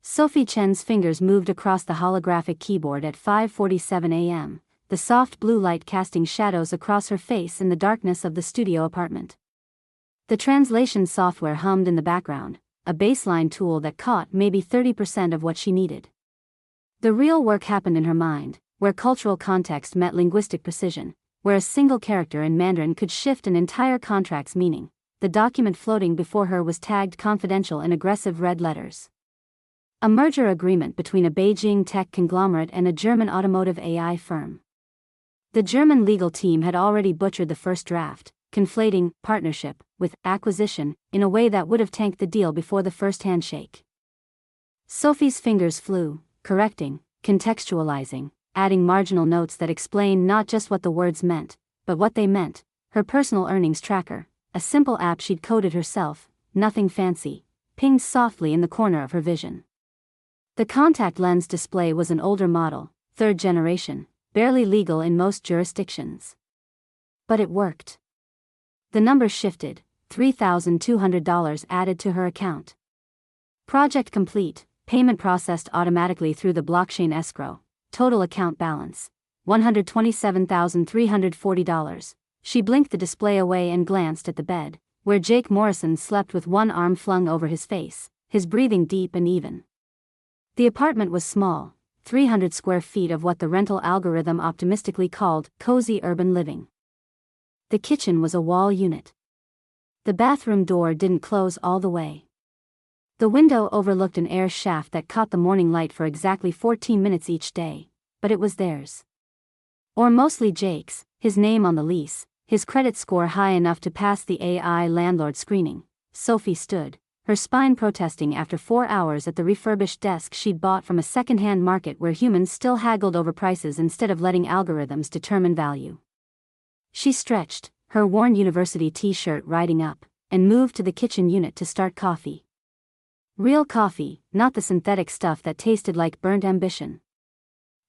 Sophie Chen's fingers moved across the holographic keyboard at 5:47 a.m., the soft blue light casting shadows across her face in the darkness of the studio apartment. The translation software hummed in the background, a baseline tool that caught maybe 30% of what she needed. The real work happened in her mind, where cultural context met linguistic precision, where a single character in Mandarin could shift an entire contract's meaning. The document floating before her was tagged confidential in aggressive red letters. A merger agreement between a Beijing tech conglomerate and a German automotive AI firm. The German legal team had already butchered the first draft, conflating partnership with acquisition in a way that would have tanked the deal before the first handshake. Sophie's fingers flew, correcting, contextualizing, adding marginal notes that explained not just what the words meant, but what they meant. Her personal earnings tracker, a simple app she'd coded herself, nothing fancy, pinged softly in the corner of her vision. The contact lens display was an older model, third generation, barely legal in most jurisdictions. But it worked. The number shifted, $3,200 added to her account. Project complete, payment processed automatically through the blockchain escrow, total account balance, $127,340. She blinked the display away and glanced at the bed, where Jake Morrison slept with one arm flung over his face, his breathing deep and even. The apartment was small, 300 square feet of what the rental algorithm optimistically called cozy urban living. The kitchen was a wall unit. The bathroom door didn't close all the way. The window overlooked an air shaft that caught the morning light for exactly 14 minutes each day, but it was theirs. Or mostly Jake's, his name on the lease, his credit score high enough to pass the AI landlord screening. Sophie stood, her spine protesting after 4 hours at the refurbished desk she'd bought from a second-hand market where humans still haggled over prices instead of letting algorithms determine value. She stretched, her worn university t-shirt riding up, and moved to the kitchen unit to start coffee. Real coffee, not the synthetic stuff that tasted like burnt ambition.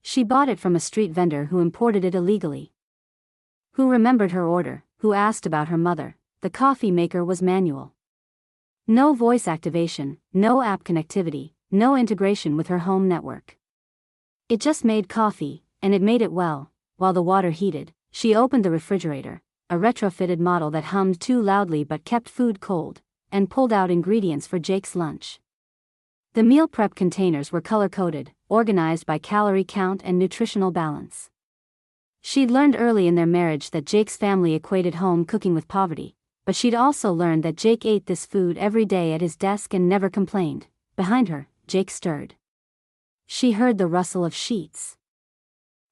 She bought it from a street vendor who imported it illegally. Who remembered her order, who asked about her mother. The coffee maker was manual. No voice activation, no app connectivity, no integration with her home network. It just made coffee, and it made it well. While the water heated, she opened the refrigerator, a retrofitted model that hummed too loudly but kept food cold, and pulled out ingredients for Jake's lunch. The meal prep containers were color-coded, organized by calorie count and nutritional balance. She'd learned early in their marriage that Jake's family equated home cooking with poverty, but she'd also learned that Jake ate this food every day at his desk and never complained. Behind her, Jake stirred. She heard the rustle of sheets.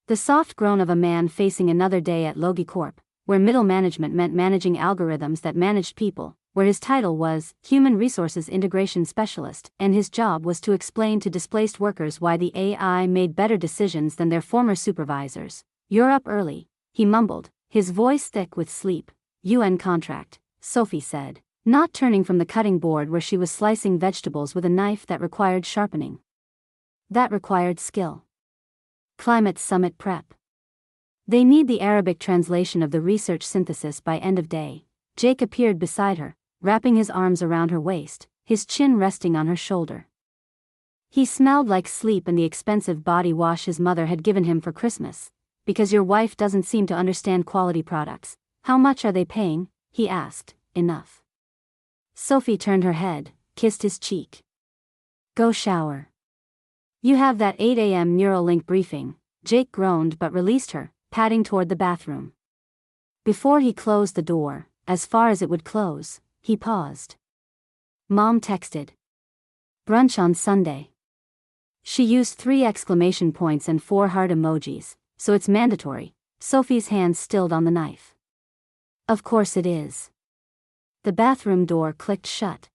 The soft groan of a man facing another day at Logi Corp, where middle management meant managing algorithms that managed people, where his title was Human Resources Integration Specialist, and his job was to explain to displaced workers why the AI made better decisions than their former supervisors. "You're up early," he mumbled, his voice thick with sleep. "UN contract," Sophie said, not turning from the cutting board where she was slicing vegetables with a knife that required sharpening. That required skill. Climate summit prep. They need the Arabic translation of the research synthesis by end of day. Jake appeared beside her, wrapping his arms around her waist, his chin resting on her shoulder. He smelled like sleep and the expensive body wash his mother had given him for Christmas. "Because your wife doesn't seem to understand quality products. How much are they paying?" he asked. "Enough." Sophie turned her head, kissed his cheek. "Go shower. You have that 8 a.m. Neuralink briefing." Jake groaned but released her, padding toward the bathroom. Before he closed the door, as far as it would close, he paused. Mom texted. "Brunch on Sunday." She used 3 exclamation points and 4 heart emojis, so it's mandatory. Sophie's hands stilled on the knife. "Of course it is." The bathroom door clicked shut.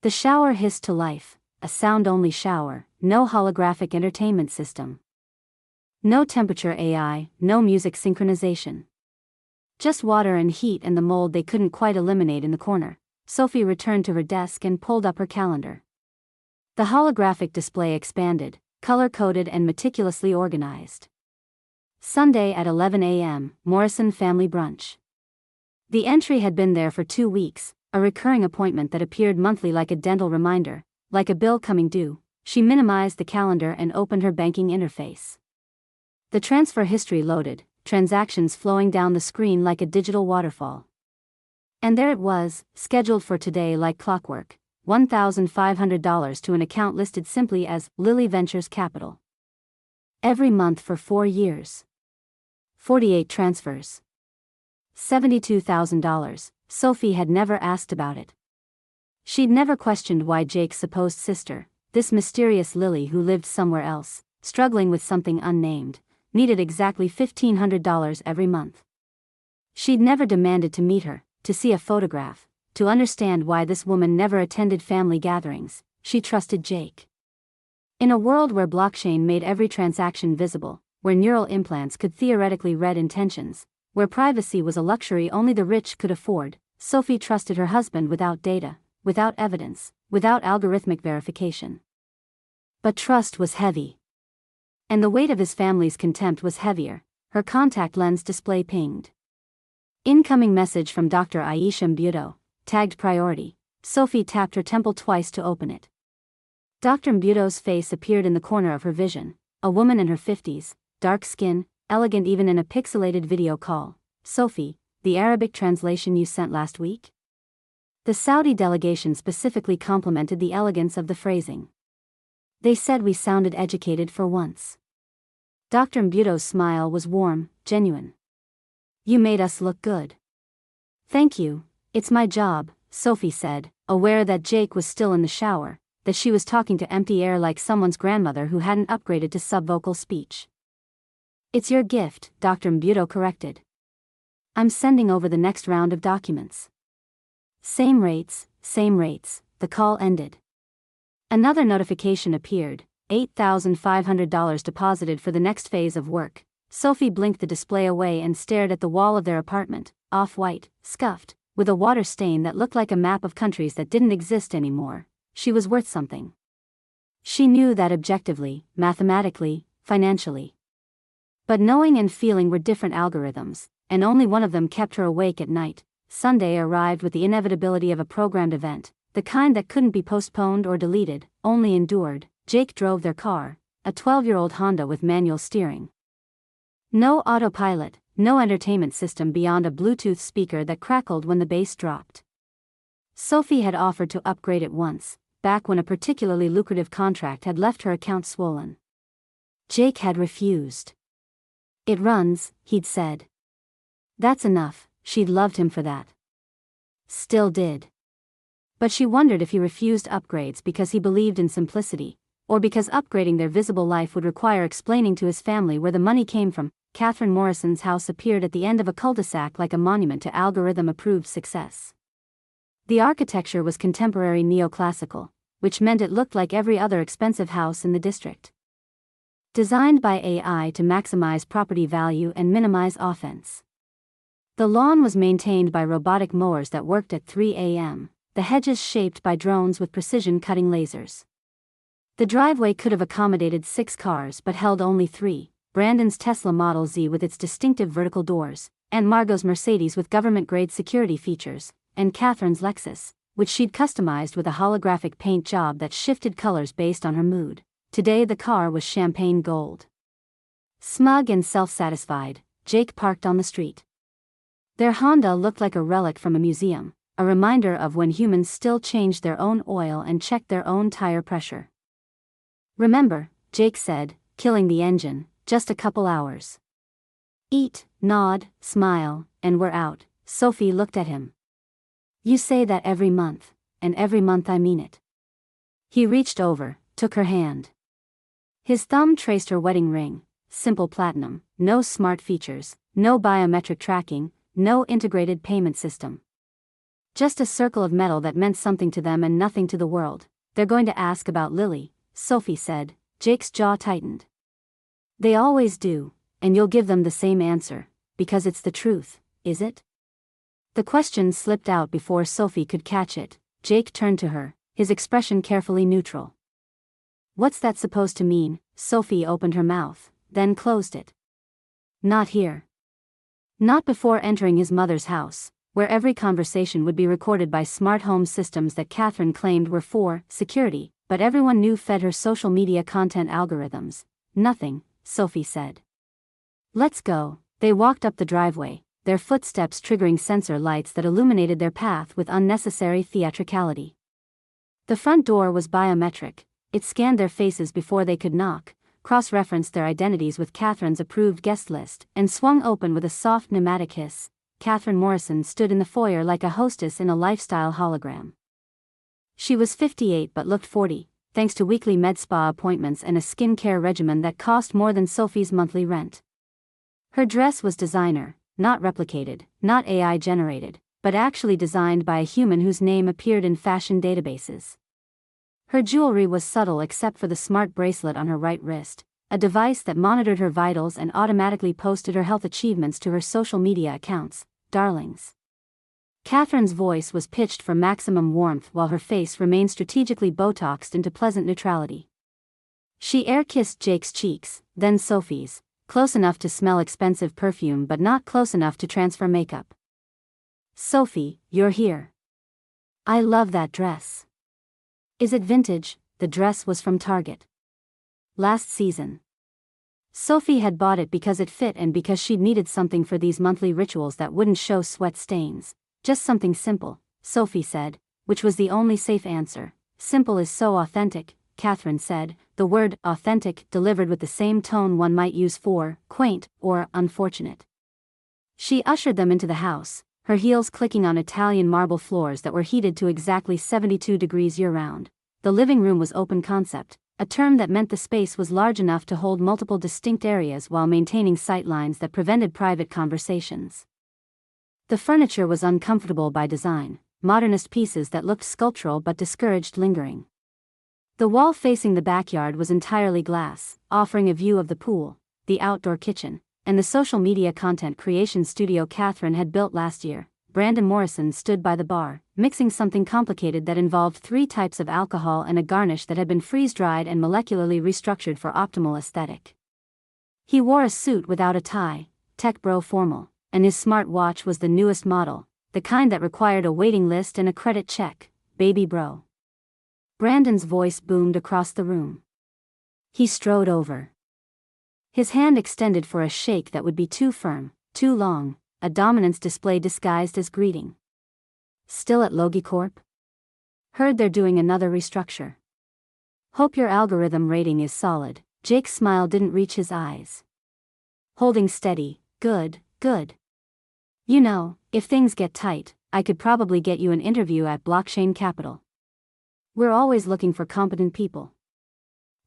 The shower hissed to life, a sound-only shower, no holographic entertainment system. No temperature AI, no music synchronization. Just water and heat and the mold they couldn't quite eliminate in the corner. Sophie returned to her desk and pulled up her calendar. The holographic display expanded, color-coded and meticulously organized. Sunday at 11 a.m., Morrison Family Brunch. The entry had been there for 2 weeks, a recurring appointment that appeared monthly like a dental reminder, like a bill coming due. She minimized the calendar and opened her banking interface. The transfer history loaded, transactions flowing down the screen like a digital waterfall. And there it was, scheduled for today like clockwork, $1,500 to an account listed simply as Lily Ventures Capital. Every month for 4 years. 48 transfers. $72,000. Sophie had never asked about it. She'd never questioned why Jake's supposed sister, this mysterious Lily who lived somewhere else, struggling with something unnamed, needed exactly $1,500 every month. She'd never demanded to meet her, to see a photograph, to understand why this woman never attended family gatherings. She trusted Jake. In a world where blockchain made every transaction visible, where neural implants could theoretically read intentions, where privacy was a luxury only the rich could afford, Sophie trusted her husband without data, without evidence, without algorithmic verification. But trust was heavy. And the weight of his family's contempt was heavier. Her contact lens display pinged. Incoming message from Dr. Aisha Mbuto, tagged priority. Sophie tapped her temple twice to open it. Dr. Mbuto's face appeared in the corner of her vision, a woman in her 50s, dark skin, elegant even in a pixelated video call. Sophie, the Arabic translation you sent last week? The Saudi delegation specifically complimented the elegance of the phrasing. They said we sounded educated for once. Dr. Mbuto's smile was warm, genuine. You made us look good. Thank you, it's my job, Sophie said, aware that Jake was still in the shower, that she was talking to empty air like someone's grandmother who hadn't upgraded to subvocal speech. It's your gift, Dr. Mbuto corrected. I'm sending over the next round of documents. Same rates, the call ended. Another notification appeared, $8,500 deposited for the next phase of work. Sophie blinked the display away and stared at the wall of their apartment, off-white, scuffed, with a water stain that looked like a map of countries that didn't exist anymore. She was worth something. She knew that objectively, mathematically, financially. But knowing and feeling were different algorithms, and only one of them kept her awake at night. Sunday arrived with the inevitability of a programmed event, the kind that couldn't be postponed or deleted, only endured. Jake drove their car, a 12-year-old Honda with manual steering. No autopilot, no entertainment system beyond a Bluetooth speaker that crackled when the bass dropped. Sophie had offered to upgrade it once, back when a particularly lucrative contract had left her account swollen. Jake had refused. It runs, he'd said. That's enough, she'd loved him for that. Still did. But she wondered if he refused upgrades because he believed in simplicity, or because upgrading their visible life would require explaining to his family where the money came from. Catherine Morrison's house appeared at the end of a cul-de-sac like a monument to algorithm-approved success. The architecture was contemporary neoclassical, which meant it looked like every other expensive house in the district. Designed by AI to maximize property value and minimize offense. The lawn was maintained by robotic mowers that worked at 3 a.m., the hedges shaped by drones with precision-cutting lasers. The driveway could have accommodated 6 cars but held only 3, Brandon's Tesla Model Z with its distinctive vertical doors, and Margot's Mercedes with government-grade security features, and Catherine's Lexus, which she'd customized with a holographic paint job that shifted colors based on her mood. Today the car was champagne gold. Smug and self-satisfied, Jake parked on the street. Their Honda looked like a relic from a museum, a reminder of when humans still changed their own oil and checked their own tire pressure. Remember, Jake said, killing the engine, just a couple hours. Eat, nod, smile, and we're out. Sophie looked at him. You say that every month, and every month I mean it. He reached over, took her hand. His thumb traced her wedding ring, simple platinum, no smart features, no biometric tracking, no integrated payment system. Just a circle of metal that meant something to them and nothing to the world. They're going to ask about Lily, Sophie said. Jake's jaw tightened. They always do, and you'll give them the same answer, because it's the truth, is it? The question slipped out before Sophie could catch it. Jake turned to her, his expression carefully neutral. What's that supposed to mean? Sophie opened her mouth, then closed it. Not here. Not before entering his mother's house, where every conversation would be recorded by smart home systems that Catherine claimed were for security, but everyone knew fed her social media content algorithms. Nothing, Sophie said. Let's go. They walked up the driveway, their footsteps triggering sensor lights that illuminated their path with unnecessary theatricality. The front door was biometric. It scanned their faces before they could knock, cross-referenced their identities with Catherine's approved guest list, and swung open with a soft pneumatic hiss. Catherine Morrison stood in the foyer like a hostess in a lifestyle hologram. She was 58 but looked 40, thanks to weekly med spa appointments and a skincare regimen that cost more than Sophie's monthly rent. Her dress was designer, not replicated, not AI generated, but actually designed by a human whose name appeared in fashion databases. Her jewelry was subtle except for the smart bracelet on her right wrist, a device that monitored her vitals and automatically posted her health achievements to her social media accounts, darlings. Catherine's voice was pitched for maximum warmth while her face remained strategically Botoxed into pleasant neutrality. She air-kissed Jake's cheeks, then Sophie's, close enough to smell expensive perfume but not close enough to transfer makeup. Sophie, you're here. I love that dress. Is it vintage? The dress was from Target. Last season. Sophie had bought it because it fit and because she'd needed something for these monthly rituals that wouldn't show sweat stains. Just something simple, Sophie said, which was the only safe answer. Simple is so authentic, Catherine said, the word authentic delivered with the same tone one might use for quaint or unfortunate. She ushered them into the house, her heels clicking on Italian marble floors that were heated to exactly 72 degrees year-round. The living room was open concept, a term that meant the space was large enough to hold multiple distinct areas while maintaining sightlines that prevented private conversations. The furniture was uncomfortable by design, modernist pieces that looked sculptural but discouraged lingering. The wall facing the backyard was entirely glass, offering a view of the pool, the outdoor kitchen, and the social media content creation studio Catherine had built last year. Brandon Morrison stood by the bar, mixing something complicated that involved 3 types of alcohol and a garnish that had been freeze-dried and molecularly restructured for optimal aesthetic. He wore a suit without a tie, tech bro formal, and his smart watch was the newest model, the kind that required a waiting list and a credit check, baby bro. Brandon's voice boomed across the room. He strode over. His hand extended for a shake that would be too firm, too long, a dominance display disguised as greeting. Still at Logicorp? Heard they're doing another restructure. Hope your algorithm rating is solid. Jake's smile didn't reach his eyes. Holding steady, good, good. You know, if things get tight, I could probably get you an interview at Blockchain Capital. We're always looking for competent people.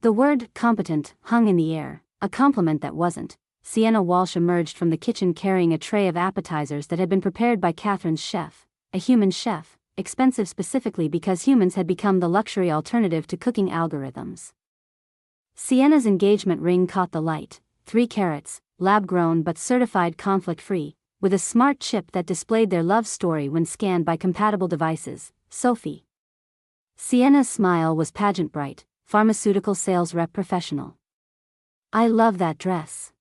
The word competent hung in the air, a compliment that wasn't. Sienna Walsh emerged from the kitchen carrying a tray of appetizers that had been prepared by Catherine's chef, a human chef, expensive specifically because humans had become the luxury alternative to cooking algorithms. Sienna's engagement ring caught the light, 3 carats, lab-grown but certified conflict-free, with a smart chip that displayed their love story when scanned by compatible devices. Sophie. Sienna's smile was pageant bright, pharmaceutical sales rep professional. I love that dress.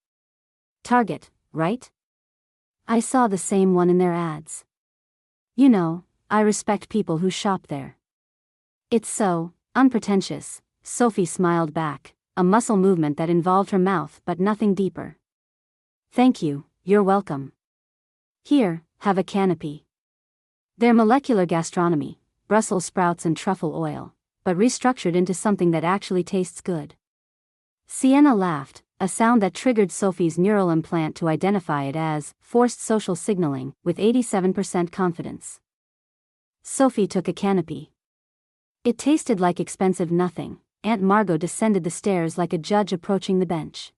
Target, right? I saw the same one in their ads. You know, I respect people who shop there. It's so unpretentious, Sophie smiled back, a muscle movement that involved her mouth but nothing deeper. Thank you, you're welcome. Here, have a canopy. They're molecular gastronomy, Brussels sprouts and truffle oil, but restructured into something that actually tastes good. Sienna laughed, a sound that triggered Sophie's neural implant to identify it as forced social signaling, with 87% confidence. Sophie took a canopy. It tasted like expensive nothing. Aunt Margot descended the stairs like a judge approaching the bench.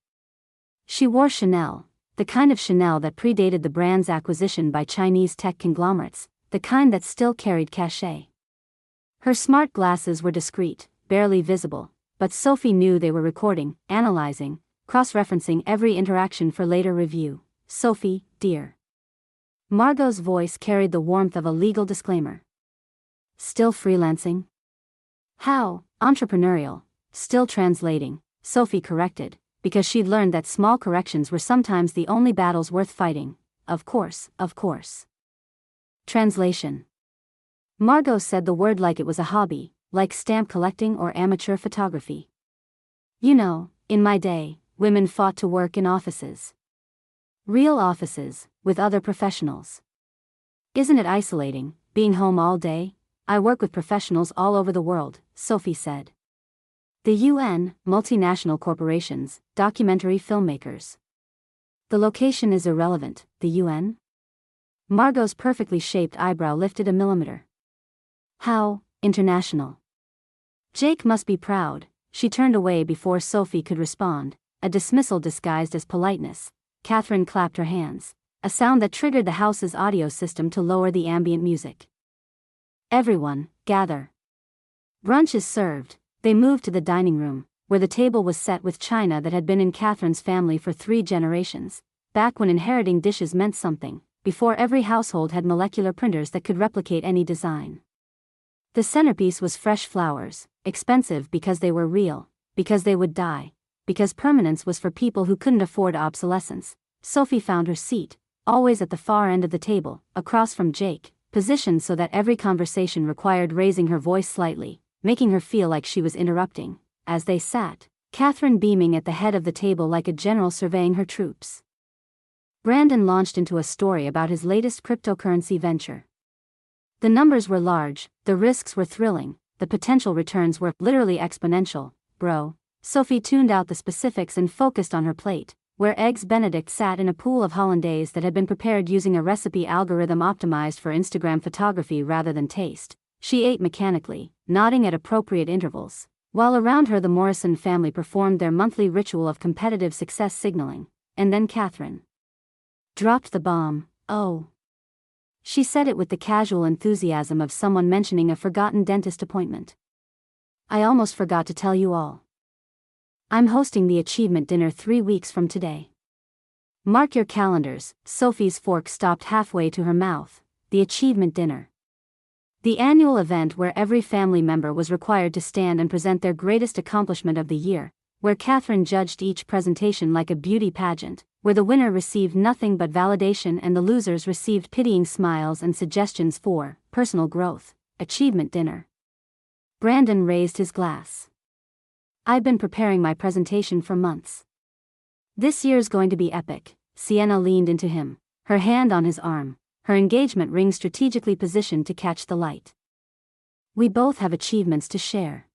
She wore Chanel, the kind of Chanel that predated the brand's acquisition by Chinese tech conglomerates, the kind that still carried cachet. Her smart glasses were discreet, barely visible, but Sophie knew they were recording, analyzing, cross-referencing every interaction for later review. Sophie, dear. Margot's voice carried the warmth of a legal disclaimer. Still freelancing? How? Entrepreneurial. Still translating, Sophie corrected, because she'd learned that small corrections were sometimes the only battles worth fighting. Of course, of course. Translation. Margot said the word like it was a hobby, like stamp collecting or amateur photography. You know, in my day, women fought to work in offices. Real offices, with other professionals. Isn't it isolating, being home all day? I work with professionals all over the world, Sophie said. The UN, multinational corporations, documentary filmmakers. The location is irrelevant, the UN? Margot's perfectly shaped eyebrow lifted a millimeter. How international? Jake must be proud. She turned away before Sophie could respond, a dismissal disguised as politeness. Catherine clapped her hands, a sound that triggered the house's audio system to lower the ambient music. Everyone, gather. Brunch is served. They moved to the dining room, where the table was set with china that had been in Catherine's family for 3 generations, back when inheriting dishes meant something, before every household had molecular printers that could replicate any design. The centerpiece was fresh flowers, expensive because they were real, because they would die, because permanence was for people who couldn't afford obsolescence. Sophie found her seat, always at the far end of the table, across from Jake, positioned so that every conversation required raising her voice slightly, making her feel like she was interrupting. As they sat, Catherine beaming at the head of the table like a general surveying her troops. Brandon launched into a story about his latest cryptocurrency venture. The numbers were large, the risks were thrilling, the potential returns were literally exponential, bro. Sophie tuned out the specifics and focused on her plate, where eggs Benedict sat in a pool of hollandaise that had been prepared using a recipe algorithm optimized for Instagram photography rather than taste. She ate mechanically, nodding at appropriate intervals, while around her the Morrison family performed their monthly ritual of competitive success signaling, and then Catherine dropped the bomb. Oh. She said it with the casual enthusiasm of someone mentioning a forgotten dentist appointment. I almost forgot to tell you all. I'm hosting the achievement dinner 3 weeks from today. Mark your calendars. Sophie's fork stopped halfway to her mouth. The achievement dinner. The annual event where every family member was required to stand and present their greatest accomplishment of the year, where Catherine judged each presentation like a beauty pageant, where the winner received nothing but validation and the losers received pitying smiles and suggestions for personal growth. Achievement dinner. Brandon raised his glass. I've been preparing my presentation for months. This year's going to be epic. Sienna leaned into him, her hand on his arm, her engagement ring strategically positioned to catch the light. We both have achievements to share.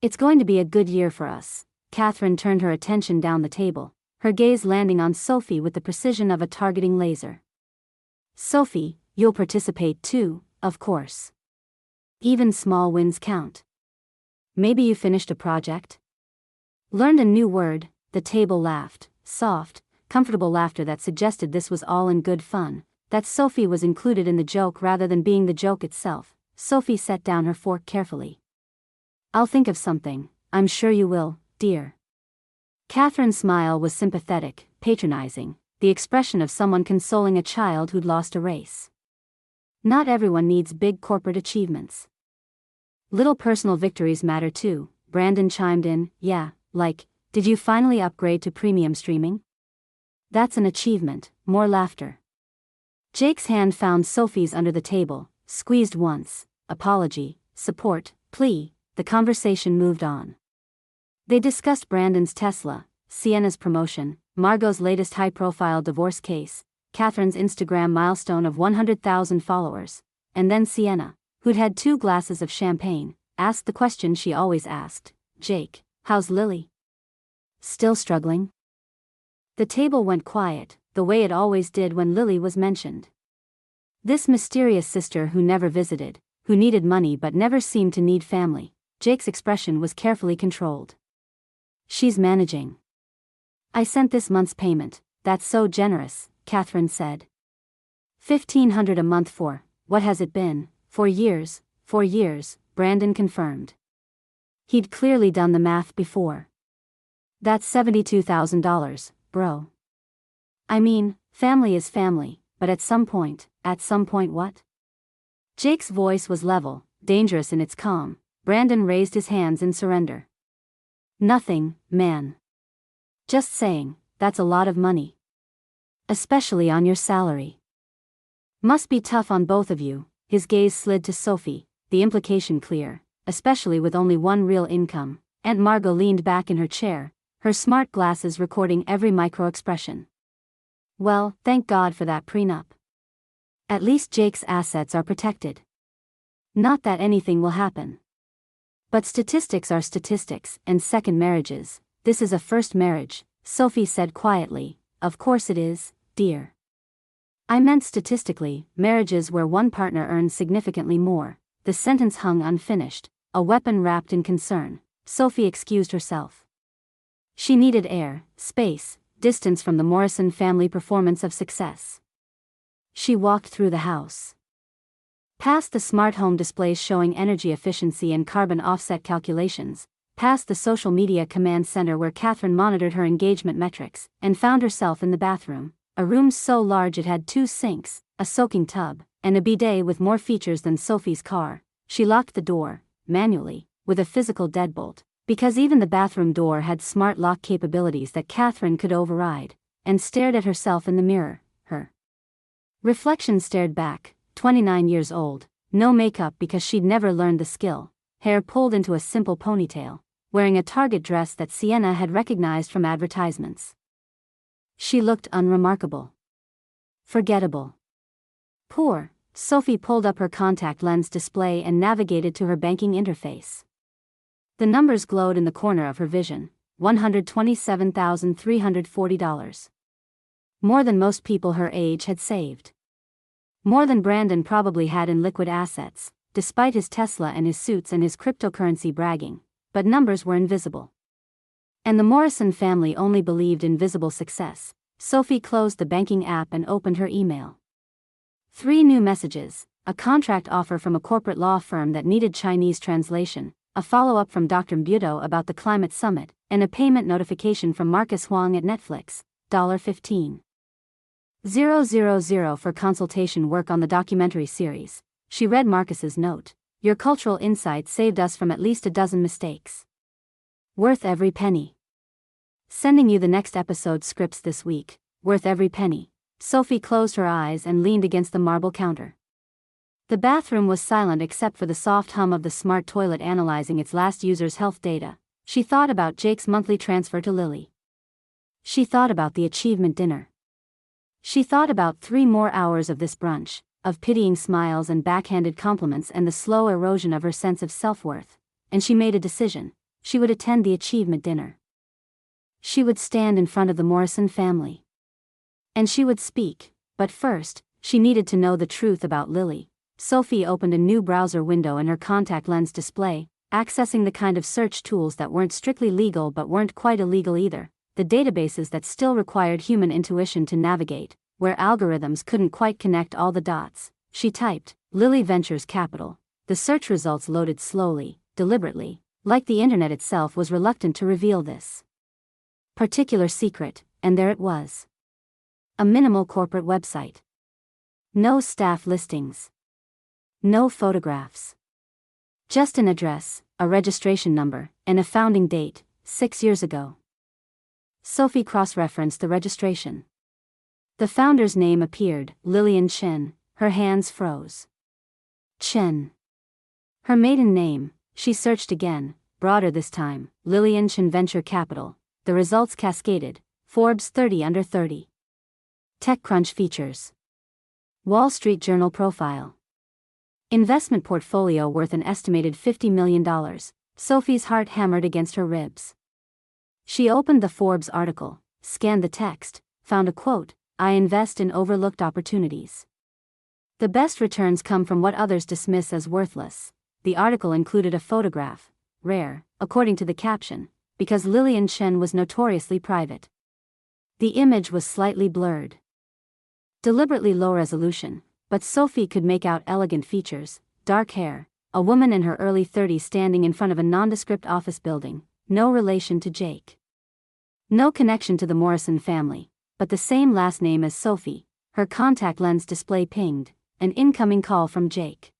It's going to be a good year for us. Catherine turned her attention down the table, her gaze landing on Sophie with the precision of a targeting laser. Sophie, you'll participate too, of course. Even small wins count. Maybe you finished a project? Learned a new word. The table laughed, soft, comfortable laughter that suggested this was all in good fun, that Sophie was included in the joke rather than being the joke itself. Sophie set down her fork carefully. I'll think of something. I'm sure you will, dear. Catherine's smile was sympathetic, patronizing, the expression of someone consoling a child who'd lost a race. Not everyone needs big corporate achievements. Little personal victories matter too. Brandon chimed in. Yeah, like, did you finally upgrade to premium streaming? That's an achievement. More laughter. Jake's hand found Sophie's under the table, squeezed once. Apology, support, plea. The conversation moved on. They discussed Brandon's Tesla, Sienna's promotion, Margot's latest high-profile divorce case, Catherine's Instagram milestone of 100,000 followers, and then Sienna, who'd had 2 glasses of champagne, asked the question she always asked. Jake, how's Lily? Still struggling? The table went quiet, the way it always did when Lily was mentioned. This mysterious sister who never visited, who needed money but never seemed to need family. Jake's expression was carefully controlled. She's managing. I sent this month's payment. That's so generous, Catherine said. $1,500 a month for, what has it been? 4 years, 4 years, Brandon confirmed. He'd clearly done the math before. That's $72,000, bro. I mean, family is family, but at some point what? Jake's voice was level, dangerous in its calm. Brandon raised his hands in surrender. Nothing, man. Just saying, that's a lot of money. Especially on your salary. Must be tough on both of you. His gaze slid to Sophie, the implication clear. especially with only one real income. Aunt Margot leaned back in her chair, her smart glasses recording every micro-expression. Well, thank God for that prenup. At least Jake's assets are protected. Not that anything will happen. But statistics are statistics, and second marriages, this is a first marriage, Sophie said quietly. Of course it is, dear. I meant statistically, marriages where one partner earns significantly more. The sentence hung unfinished, a weapon wrapped in concern. Sophie excused herself. She needed air, space, distance from the Morrison family performance of success. She walked through the house. Past the smart home displays showing energy efficiency and carbon offset calculations, past the social media command center where Catherine monitored her engagement metrics, and found herself in the bathroom, a room so large it had 2 sinks, a soaking tub, and a bidet with more features than Sophie's car. She locked the door, manually, with a physical deadbolt, because even the bathroom door had smart lock capabilities that Catherine could override, and stared at herself in the mirror. Her reflection stared back, 29 years old, no makeup because she'd never learned the skill, hair pulled into a simple ponytail, wearing a Target dress that Sienna had recognized from advertisements. She looked unremarkable. Forgettable. Poor. Sophie pulled up her contact lens display and navigated to her banking interface. The numbers glowed in the corner of her vision, $127,340. More than most people her age had saved. More than Brandon probably had in liquid assets, despite his Tesla and his suits and his cryptocurrency bragging, but numbers were invisible. And the Morrison family only believed in visible success. Sophie closed the banking app and opened her email. 3 new messages, a contract offer from a corporate law firm that needed Chinese translation, a follow-up from Dr. Mbuto about the climate summit, and a payment notification from Marcus Huang at Netflix, $15,000 for consultation work on the documentary series. She read Marcus's note. Your cultural insight saved us from at least a dozen mistakes. Worth every penny. Sending you the next episode scripts this week, worth every penny. Sophie closed her eyes and leaned against the marble counter. The bathroom was silent except for the soft hum of the smart toilet analyzing its last user's health data. She thought about Jake's monthly transfer to Lily. She thought about the achievement dinner. She thought about 3 more hours of this brunch, of pitying smiles and backhanded compliments and the slow erosion of her sense of self-worth, and she made a decision. She would attend the achievement dinner. She would stand in front of the Morrison family. And she would speak, but first, she needed to know the truth about Lily. Sophie opened a new browser window in her contact lens display, accessing the kind of search tools that weren't strictly legal but weren't quite illegal either, the databases that still required human intuition to navigate, where algorithms couldn't quite connect all the dots. She typed, Lily Ventures Capital. The search results loaded slowly, deliberately, like the internet itself was reluctant to reveal this particular secret, and there it was. A minimal corporate website. No staff listings. No photographs. Just an address, a registration number, and a founding date, 6 years ago. Sophie cross-referenced the registration. The founder's name appeared, Lillian Chen. Her hands froze. Chen. Her maiden name, she searched again, broader this time, Lillian Chen Venture Capital. The results cascaded, Forbes 30 under 30. TechCrunch features. Wall Street Journal profile. Investment portfolio worth an estimated $50 million. Sophie's heart hammered against her ribs. She opened the Forbes article, scanned the text, found a quote, I invest in overlooked opportunities. The best returns come from what others dismiss as worthless. The article included a photograph, rare, according to the caption, because Lillian Chen was notoriously private. The image was slightly blurred. Deliberately low resolution, but Sophie could make out elegant features, dark hair, a woman in her early 30s standing in front of a nondescript office building, no relation to Jake. No connection to the Morrison family, but the same last name as Sophie. Her contact lens display pinged, an incoming call from Jake.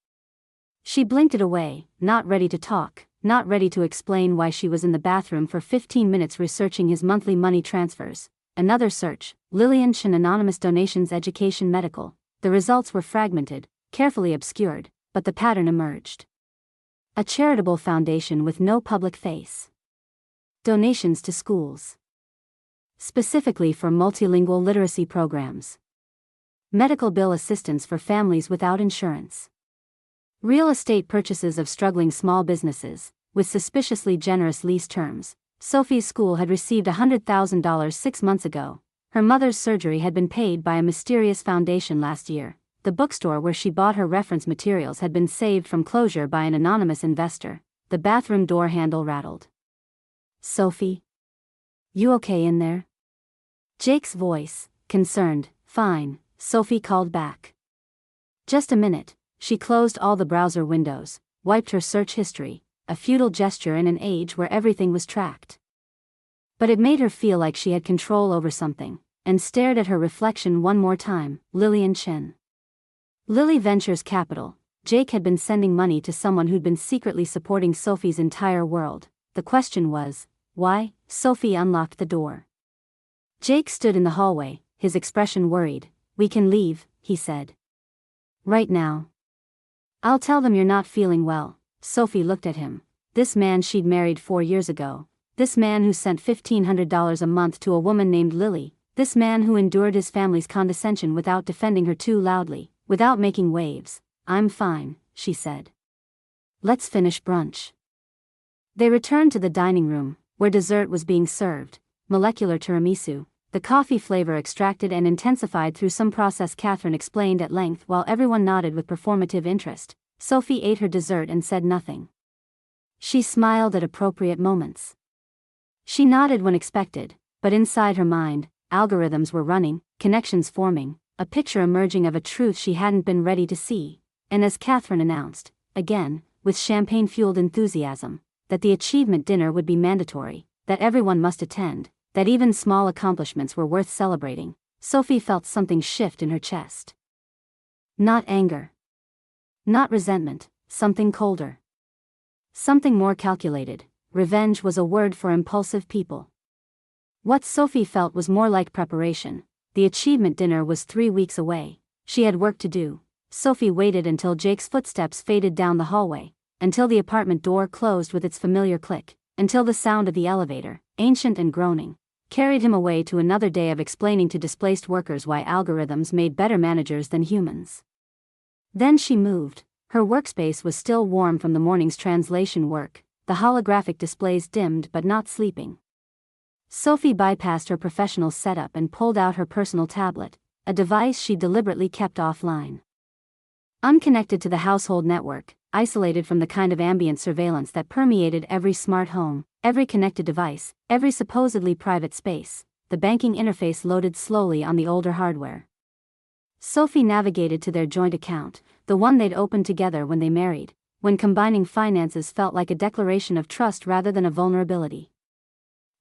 She blinked it away, not ready to talk, not ready to explain why she was in the bathroom for 15 minutes researching his monthly money transfers. Another search, Lillian Chen Anonymous Donations Education Medical. The results were fragmented, carefully obscured, but the pattern emerged. A charitable foundation with no public face. Donations to schools. Specifically for multilingual literacy programs. Medical bill assistance for families without insurance. Real estate purchases of struggling small businesses, with suspiciously generous lease terms. Sophie's school had received $100,000 6 months ago. Her mother's surgery had been paid by a mysterious foundation last year. The bookstore where she bought her reference materials had been saved from closure by an anonymous investor. The bathroom door handle rattled. "Sophie? You okay in there?" Jake's voice, concerned. "Fine," Sophie called back. "Just a minute." She closed all the browser windows, wiped her search history, a futile gesture in an age where everything was tracked. But it made her feel like she had control over something, and stared at her reflection one more time. Lillian Chen. Lily Ventures Capital. Jake had been sending money to someone who'd been secretly supporting Sophie's entire world. The question was, why? Sophie unlocked the door. Jake stood in the hallway, his expression worried. "We can leave," he said. "Right now?" "I'll tell them you're not feeling well." Sophie looked at him. This man she'd married 4 years ago. This man who sent $1,500 a month to a woman named Lily. This man who endured his family's condescension without defending her too loudly, without making waves. "I'm fine," she said. "Let's finish brunch." They returned to the dining room, where dessert was being served. Molecular tiramisu, the coffee flavor extracted and intensified through some process Catherine explained at length while everyone nodded with performative interest. Sophie ate her dessert and said nothing. She smiled at appropriate moments. She nodded when expected, but inside her mind, algorithms were running, connections forming, a picture emerging of a truth she hadn't been ready to see. And as Catherine announced, again, with champagne-fueled enthusiasm, that the achievement dinner would be mandatory, that everyone must attend, that even small accomplishments were worth celebrating, Sophie felt something shift in her chest. Not anger. Not resentment, something colder. Something more calculated. Revenge was a word for impulsive people. What Sophie felt was more like preparation. The achievement dinner was 3 weeks away. She had work to do. Sophie waited until Jake's footsteps faded down the hallway, until the apartment door closed with its familiar click, until the sound of the elevator, ancient and groaning, carried him away to another day of explaining to displaced workers why algorithms made better managers than humans. Then she moved. Her workspace was still warm from the morning's translation work, the holographic displays dimmed but not sleeping. Sophie bypassed her professional setup and pulled out her personal tablet, a device she deliberately kept offline. Unconnected to the household network, isolated from the kind of ambient surveillance that permeated every smart home, every connected device, every supposedly private space, the banking interface loaded slowly on the older hardware. Sophie navigated to their joint account, the one they'd opened together when they married, when combining finances felt like a declaration of trust rather than a vulnerability.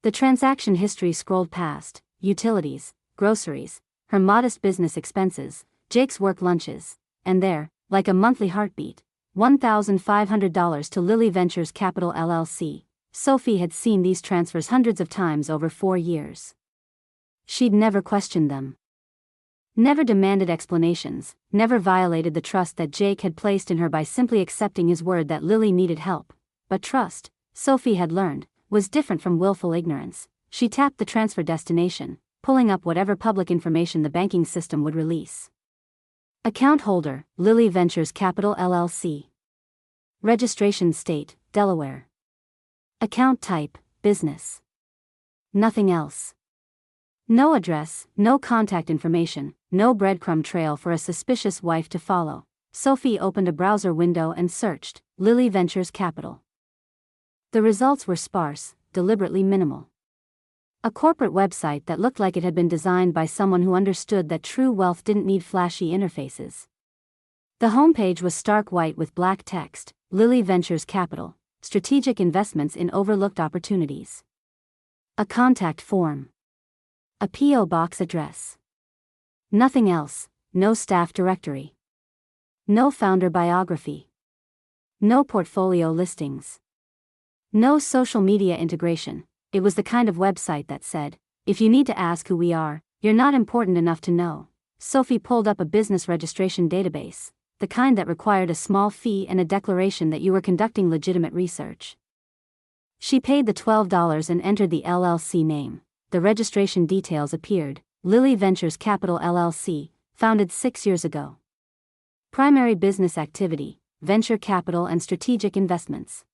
The transaction history scrolled past, utilities, groceries, her modest business expenses, Jake's work lunches, and there, like a monthly heartbeat, $1,500 to Lily Ventures Capital LLC. Sophie had seen these transfers hundreds of times over 4 years. She'd never questioned them. Never demanded explanations, never violated the trust that Jake had placed in her by simply accepting his word that Lily needed help. But trust, Sophie had learned, was different from willful ignorance. She tapped the transfer destination, pulling up whatever public information the banking system would release. Account holder, Lily Ventures Capital LLC. Registration state, Delaware. Account type, business. Nothing else. No address, no contact information, no breadcrumb trail for a suspicious wife to follow. Sophie opened a browser window and searched, Lily Ventures Capital. The results were sparse, deliberately minimal. A corporate website that looked like it had been designed by someone who understood that true wealth didn't need flashy interfaces. The homepage was stark white with black text, Lily Ventures Capital, strategic investments in overlooked opportunities. A contact form. A P.O. box address. Nothing else, no staff directory. No founder biography. No portfolio listings. No social media integration. It was the kind of website that said, if you need to ask who we are, you're not important enough to know. Sophie pulled up a business registration database. the kind that required a small fee and a declaration that you were conducting legitimate research. She paid the $12 and entered the LLC name. The registration details appeared: Lily Ventures Capital LLC, founded 6 years ago. Primary business activity: venture capital and strategic investments.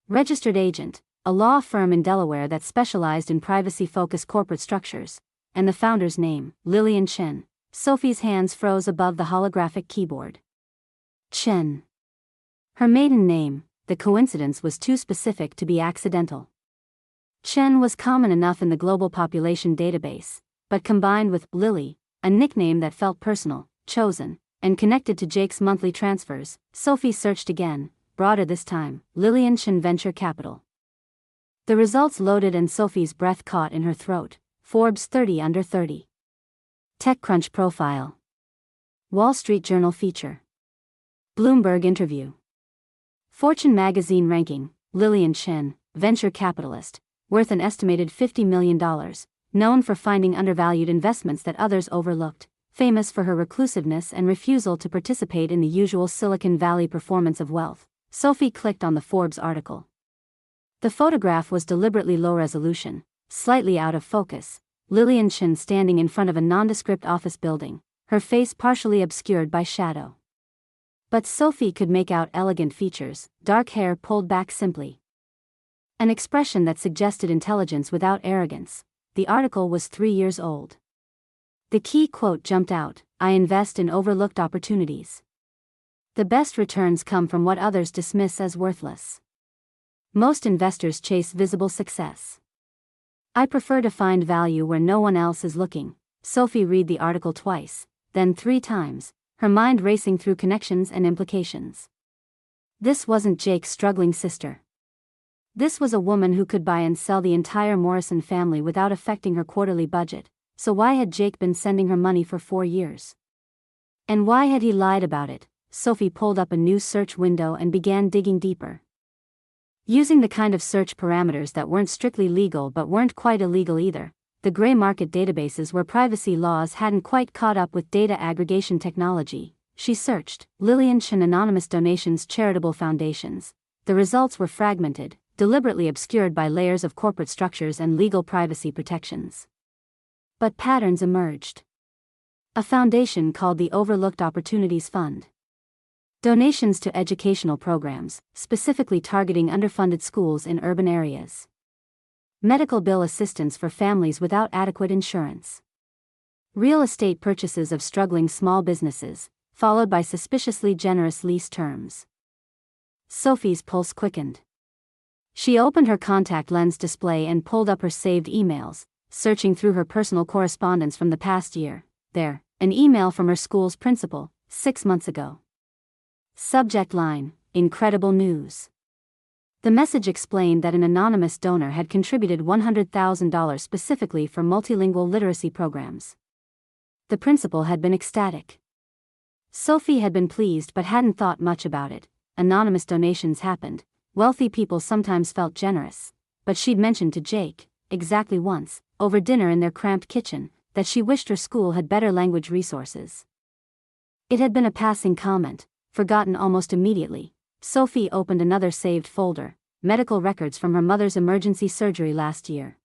Registered agent: a law firm in Delaware that specialized in privacy-focused corporate structures. And the founder's name: Lillian Chen. Sophie's hands froze above the holographic keyboard. Chen. Her maiden name. The coincidence was too specific to be accidental. Chen was common enough in the global population database, but combined with Lily, a nickname that felt personal, chosen, and connected to Jake's monthly transfers, Sophie searched again, broader this time: Lillian Chen Venture Capital. The results loaded and Sophie's breath caught in her throat. Forbes 30 under 30. TechCrunch profile. Wall Street Journal feature. Bloomberg interview. Fortune magazine ranking: Lillian Chen, venture capitalist, worth an estimated $50 million, known for finding undervalued investments that others overlooked, famous for her reclusiveness and refusal to participate in the usual Silicon Valley performance of wealth. Sophie clicked on the Forbes article. The photograph was deliberately low resolution, slightly out of focus. Lillian Chen standing in front of a nondescript office building, her face partially obscured by shadow. But Sophie could make out elegant features, dark hair pulled back simply. An expression that suggested intelligence without arrogance. The article was 3 years old. The key quote jumped out: "I invest in overlooked opportunities. The best returns come from what others dismiss as worthless. Most investors chase visible success. I prefer to find value where no one else is looking." Sophie read the article twice, then 3 times, her mind racing through connections and implications. This wasn't Jake's struggling sister. This was a woman who could buy and sell the entire Morrison family without affecting her quarterly budget, so why had Jake been sending her money for 4 years? And why had he lied about it? Sophie pulled up a new search window and began digging deeper. Using the kind of search parameters that weren't strictly legal but weren't quite illegal either, the gray market databases where privacy laws hadn't quite caught up with data aggregation technology, she searched Lillian Chen anonymous donations charitable foundations. The results were fragmented, deliberately obscured by layers of corporate structures and legal privacy protections. But patterns emerged. A foundation called the Overlooked Opportunities Fund. Donations to educational programs, specifically targeting underfunded schools in urban areas. Medical bill assistance for families without adequate insurance. Real estate purchases of struggling small businesses, followed by suspiciously generous lease terms. Sophie's pulse quickened. She opened her contact lens display and pulled up her saved emails, searching through her personal correspondence from the past year. There, an email from her school's principal, 6 months ago. Subject line: Incredible news. The message explained that an anonymous donor had contributed $100,000 specifically for multilingual literacy programs. The principal had been ecstatic. Sophie had been pleased but hadn't thought much about it. Anonymous donations happened. Wealthy people sometimes felt generous. But she'd mentioned to Jake, exactly once, over dinner in their cramped kitchen, that she wished her school had better language resources. It had been a passing comment, forgotten almost immediately. Sophie opened another saved folder: medical records from her mother's emergency surgery last year.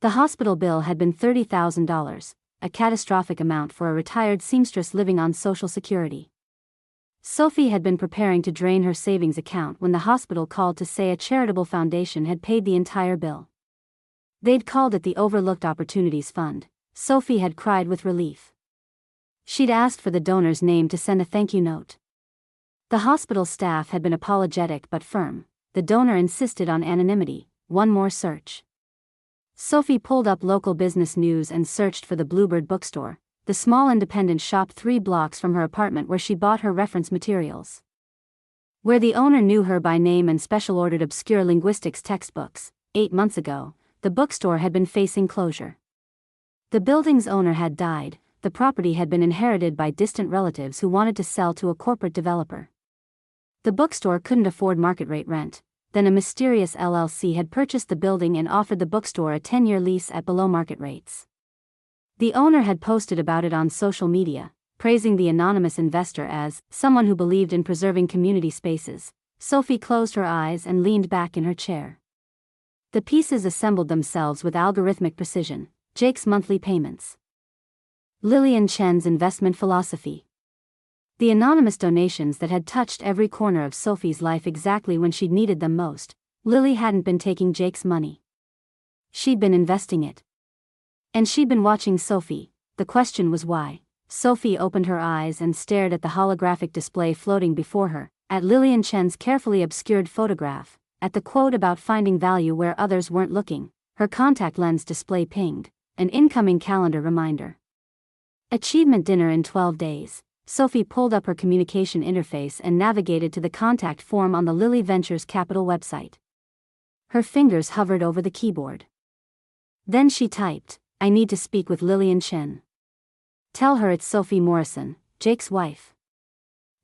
The hospital bill had been $30,000, a catastrophic amount for a retired seamstress living on Social Security. Sophie had been preparing to drain her savings account when the hospital called to say a charitable foundation had paid the entire bill. They'd called it the Overlooked Opportunities Fund. Sophie had cried with relief. She'd asked for the donor's name to send a thank you note. The hospital staff had been apologetic but firm. The donor insisted on anonymity. One more search. Sophie pulled up local business news and searched for the Bluebird bookstore, the small independent shop 3 blocks from her apartment where she bought her reference materials. Where the owner knew her by name and special-ordered obscure linguistics textbooks. 8 months ago, the bookstore had been facing closure. The building's owner had died. The property had been inherited by distant relatives who wanted to sell to a corporate developer. The bookstore couldn't afford market-rate rent. Then a mysterious LLC had purchased the building and offered the bookstore a 10-year lease at below-market rates. The owner had posted about it on social media. praising the anonymous investor as someone who believed in preserving community spaces. Sophie closed her eyes and leaned back in her chair. The pieces assembled themselves with algorithmic precision. Jake's monthly payments. Lillian Chen's investment philosophy. The anonymous donations that had touched every corner of Sophie's life exactly when she'd needed them most. Lily hadn't been taking Jake's money. She'd been investing it. And she'd been watching Sophie. The question was why. Sophie opened her eyes and stared at the holographic display floating before her, at Lillian Chen's carefully obscured photograph, at the quote about finding value where others weren't looking. Her contact lens display pinged, an incoming calendar reminder. Achievement dinner in 12 days. Sophie pulled up her communication interface and navigated to the contact form on the Lilly Ventures Capital website. Her fingers hovered over the keyboard. Then she typed, "I need to speak with Lillian Chen. Tell her it's Sophie Morrison, Jake's wife.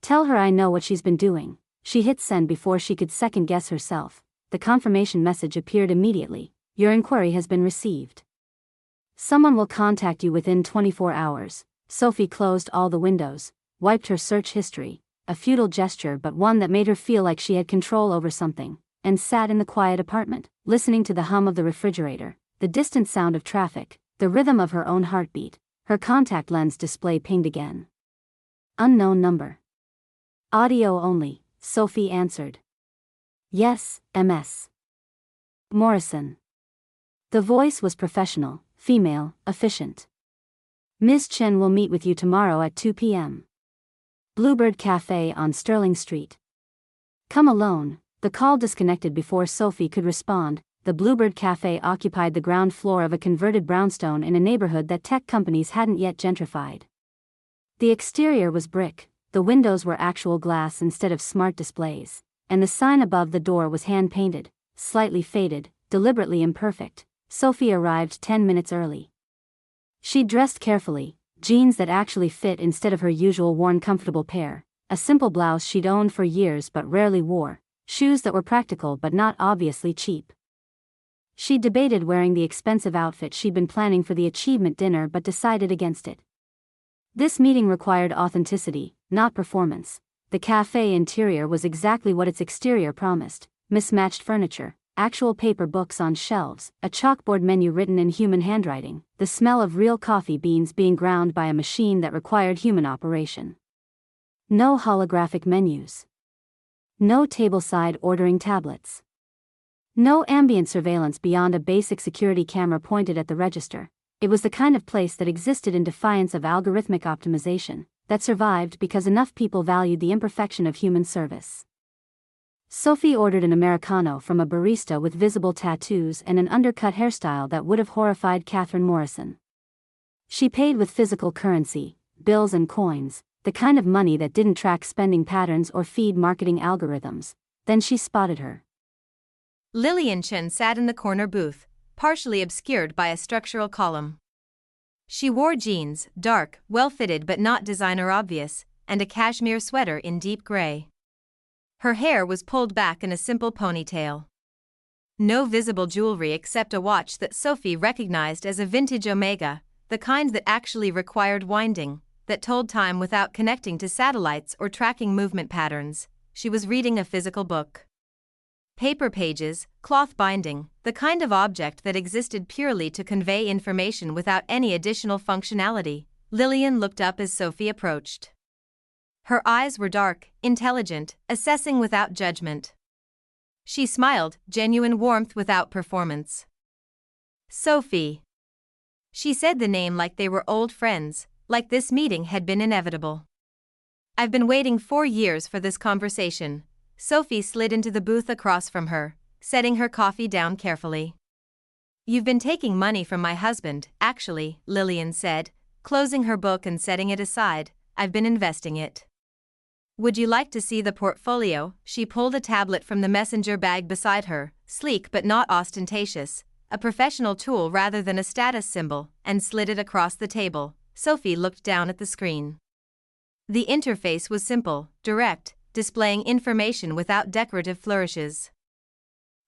Tell her I know what she's been doing." She hit send before she could second-guess herself. The confirmation message appeared immediately. "Your inquiry has been received. Someone will contact you within 24 hours. Sophie closed all the windows, wiped her search history, a futile gesture but one that made her feel like she had control over something, and sat in the quiet apartment, listening to the hum of the refrigerator, the distant sound of traffic, the rhythm of her own heartbeat. Her contact lens display pinged again. Unknown number. Audio only, Sophie answered. "Yes, Ms. Morrison." The voice was professional, female, efficient. "Ms. Chen will meet with you tomorrow at 2 p.m. Bluebird Cafe on Sterling Street. Come alone." The call disconnected before Sophie could respond. The Bluebird Cafe occupied the ground floor of a converted brownstone in a neighborhood that tech companies hadn't yet gentrified. The exterior was brick, the windows were actual glass instead of smart displays, and the sign above the door was hand-painted, slightly faded, deliberately imperfect. Sophie arrived 10 minutes early. She dressed carefully, jeans that actually fit instead of her usual worn comfortable pair, a simple blouse she'd owned for years but rarely wore, shoes that were practical but not obviously cheap. She debated wearing the expensive outfit she'd been planning for the achievement dinner but decided against it. This meeting required authenticity, not performance. The cafe interior was exactly what its exterior promised: mismatched furniture, actual paper books on shelves, a chalkboard menu written in human handwriting, the smell of real coffee beans being ground by a machine that required human operation. No holographic menus. No tableside ordering tablets. No ambient surveillance beyond a basic security camera pointed at the register. It was the kind of place that existed in defiance of algorithmic optimization, that survived because enough people valued the imperfection of human service. Sophie ordered an Americano from a barista with visible tattoos and an undercut hairstyle that would have horrified Catherine Morrison. She paid with physical currency, bills and coins, the kind of money that didn't track spending patterns or feed marketing algorithms. Then she spotted her. Lillian Chen sat in the corner booth, partially obscured by a structural column. She wore jeans, dark, well-fitted but not designer obvious, and a cashmere sweater in deep gray. Her hair was pulled back in a simple ponytail. No visible jewelry except a watch that Sophie recognized as a vintage Omega, the kind that actually required winding, that told time without connecting to satellites or tracking movement patterns. She was reading a physical book. Paper pages, cloth binding, the kind of object that existed purely to convey information without any additional functionality. Lillian looked up as Sophie approached. Her eyes were dark, intelligent, assessing without judgment. She smiled, genuine warmth without performance. "Sophie." She said the name like they were old friends, like this meeting had been inevitable. "I've been waiting 4 years for this conversation." Sophie slid into the booth across from her, setting her coffee down carefully. "You've been taking money from my husband, actually," Lillian said, closing her book and setting it aside. "I've been investing it. Would you like to see the portfolio?" She pulled a tablet from the messenger bag beside her, sleek but not ostentatious, a professional tool rather than a status symbol, and slid it across the table. Sophie looked down at the screen. The interface was simple, direct, displaying information without decorative flourishes.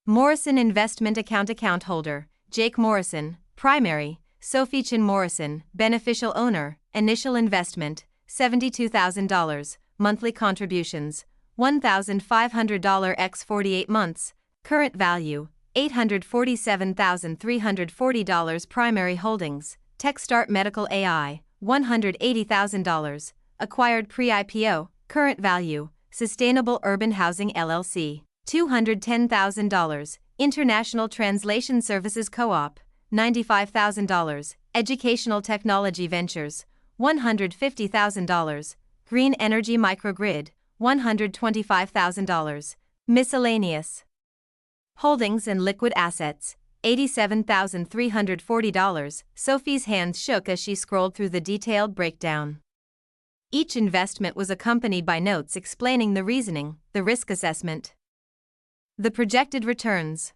Morrison Investment Account holder, Jake Morrison, primary, Sophie Chen Morrison, beneficial owner, initial investment, $72,000, monthly contributions, $1,500 x 48 months, current value, $847,340, primary holdings, TechStart Medical AI, $180,000, acquired pre-IPO, current value, Sustainable Urban Housing LLC, $210,000, International Translation Services Co-op, $95,000, Educational Technology Ventures, $150,000, Green Energy Microgrid, $125,000, miscellaneous holdings and liquid assets, $87,340. Sophie's hands shook as she scrolled through the detailed breakdown. Each investment was accompanied by notes explaining the reasoning, the risk assessment, the projected returns.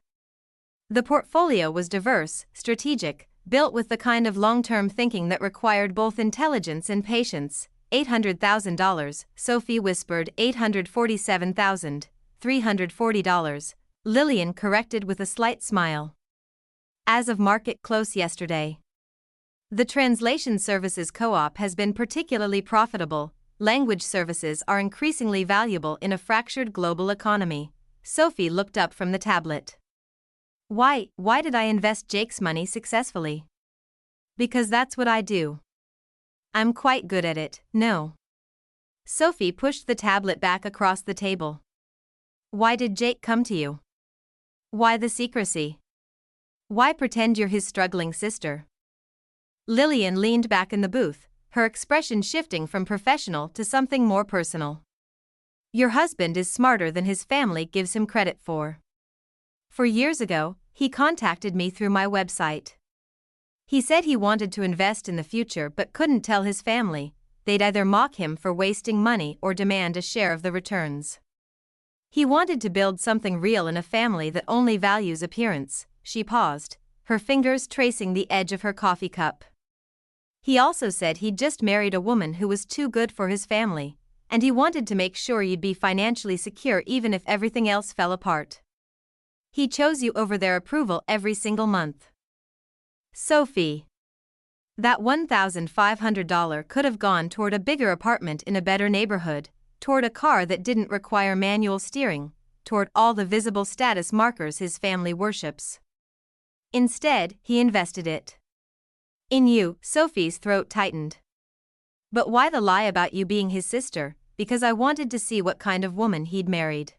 The portfolio was diverse, strategic, built with the kind of long-term thinking that required both intelligence and patience. $800,000, Sophie whispered. $847,340. Lillian corrected with a slight smile. As of market close yesterday. The Translation Services Co-op has been particularly profitable. Language services are increasingly valuable in a fractured global economy. Sophie looked up from the tablet. Why did I invest Jake's money successfully? Because that's what I do. I'm quite good at it, no. Sophie pushed the tablet back across the table. Why did Jake come to you? Why the secrecy? Why pretend you're his struggling sister? Lillian leaned back in the booth, her expression shifting from professional to something more personal. Your husband is smarter than his family gives him credit for. 4 years ago, he contacted me through my website. He said he wanted to invest in the future but couldn't tell his family. They'd either mock him for wasting money or demand a share of the returns. He wanted to build something real in a family that only values appearance. She paused, her fingers tracing the edge of her coffee cup. He also said he'd just married a woman who was too good for his family, and he wanted to make sure you'd be financially secure even if everything else fell apart. He chose you over their approval every single month. Sophie. That $1,500 could have gone toward a bigger apartment in a better neighborhood, toward a car that didn't require manual steering, toward all the visible status markers his family worships. Instead, he invested it in you. Sophie's throat tightened. But why the lie about you being his sister? Because I wanted to see what kind of woman he'd married.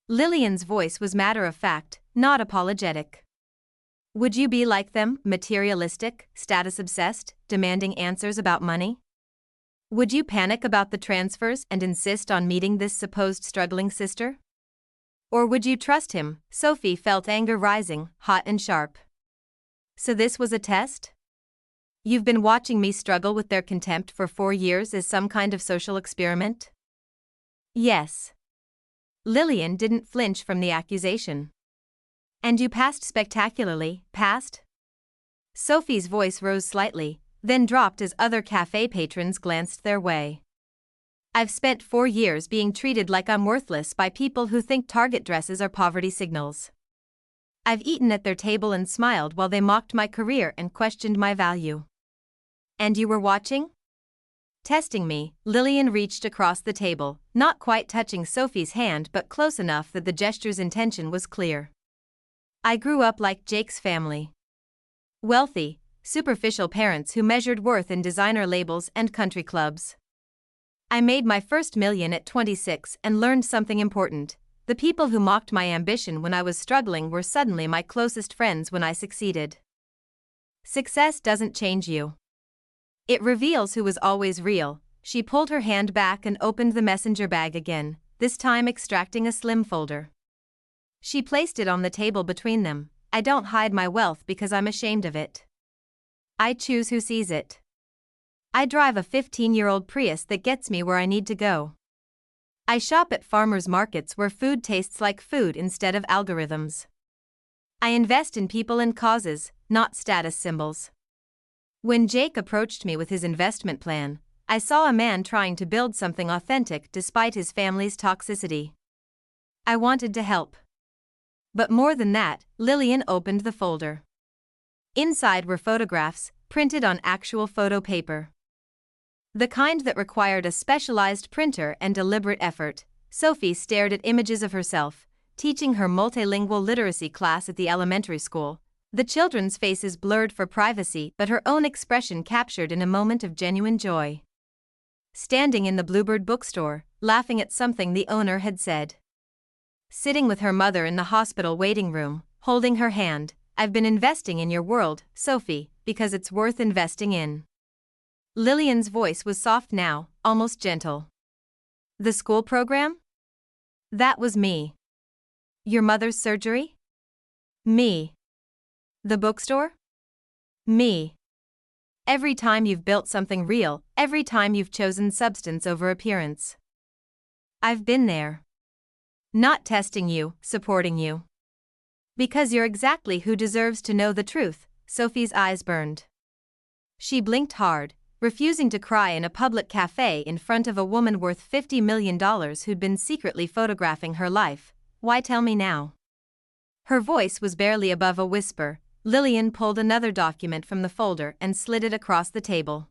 Lillian's voice was matter-of-fact, not apologetic. Would you be like them, materialistic, status-obsessed, demanding answers about money? Would you panic about the transfers and insist on meeting this supposed struggling sister? Or would you trust him? Sophie felt anger rising, hot and sharp. So this was a test? You've been watching me struggle with their contempt for 4 years as some kind of social experiment? Yes. Lillian didn't flinch from the accusation. And you passed spectacularly, passed? Sophie's voice rose slightly, then dropped as other cafe patrons glanced their way. I've spent 4 years being treated like I'm worthless by people who think Target dresses are poverty signals. I've eaten at their table and smiled while they mocked my career and questioned my value. And you were watching? Testing me. Lillian reached across the table, not quite touching Sophie's hand but close enough that the gesture's intention was clear. I grew up like Jake's family. Wealthy, superficial parents who measured worth in designer labels and country clubs. I made my first million at 26 and learned something important. The people who mocked my ambition when I was struggling were suddenly my closest friends when I succeeded. Success doesn't change you. It reveals who was always real. She pulled her hand back and opened the messenger bag again, this time extracting a slim folder. She placed it on the table between them. I don't hide my wealth because I'm ashamed of it. I choose who sees it. I drive a 15-year-old Prius that gets me where I need to go. I shop at farmers markets where food tastes like food instead of algorithms. I invest in people and causes, not status symbols. When Jake approached me with his investment plan, I saw a man trying to build something authentic despite his family's toxicity. I wanted to help. But more than that, Lillian opened the folder. Inside were photographs, printed on actual photo paper. The kind that required a specialized printer and deliberate effort. Sophie stared at images of herself, teaching her multilingual literacy class at the elementary school. The children's faces blurred for privacy, but her own expression captured in a moment of genuine joy. Standing in the Bluebird bookstore, laughing at something the owner had said. Sitting with her mother in the hospital waiting room, holding her hand. I've been investing in your world, Sophie, because it's worth investing in. Lillian's voice was soft now, almost gentle. The school program? That was me. Your mother's surgery? Me. The bookstore? Me. Every time you've built something real, every time you've chosen substance over appearance. I've been there. Not testing you, supporting you. Because you're exactly who deserves to know the truth. Sophie's eyes burned. She blinked hard, refusing to cry in a public cafe in front of a woman worth $50 million who'd been secretly photographing her life. Why tell me now? Her voice was barely above a whisper. Lillian pulled another document from the folder and slid it across the table.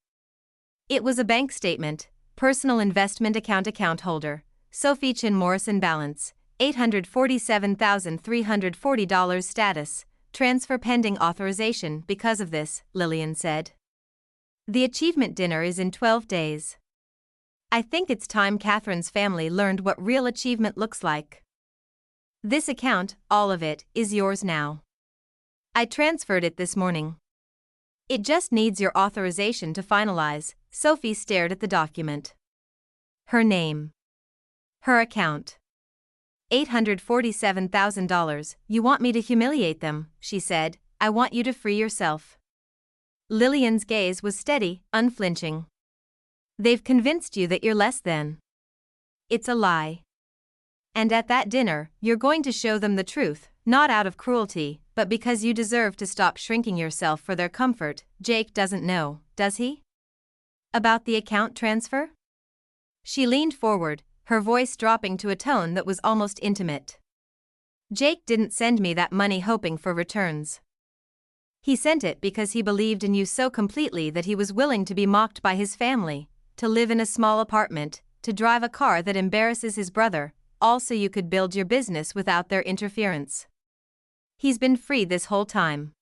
It was a bank statement, personal investment account holder, Sophie Chin Morrison balance, $847,340 status, transfer pending authorization. Because of this, Lillian said. The achievement dinner is in 12 days. I think it's time Catherine's family learned what real achievement looks like. This account, all of it, is yours now. I transferred it this morning. It just needs your authorization to finalize. Sophie stared at the document. Her name. Her account. $847,000. You want me to humiliate them, she said. I want you to free yourself. Lillian's gaze was steady, unflinching. They've convinced you that you're less than. It's a lie. And at that dinner, you're going to show them the truth, not out of cruelty, but because you deserve to stop shrinking yourself for their comfort. Jake doesn't know, does he? About the account transfer? She leaned forward, her voice dropping to a tone that was almost intimate. Jake didn't send me that money hoping for returns. He sent it because he believed in you so completely that he was willing to be mocked by his family, to live in a small apartment, to drive a car that embarrasses his brother, all so you could build your business without their interference. He's been free this whole time.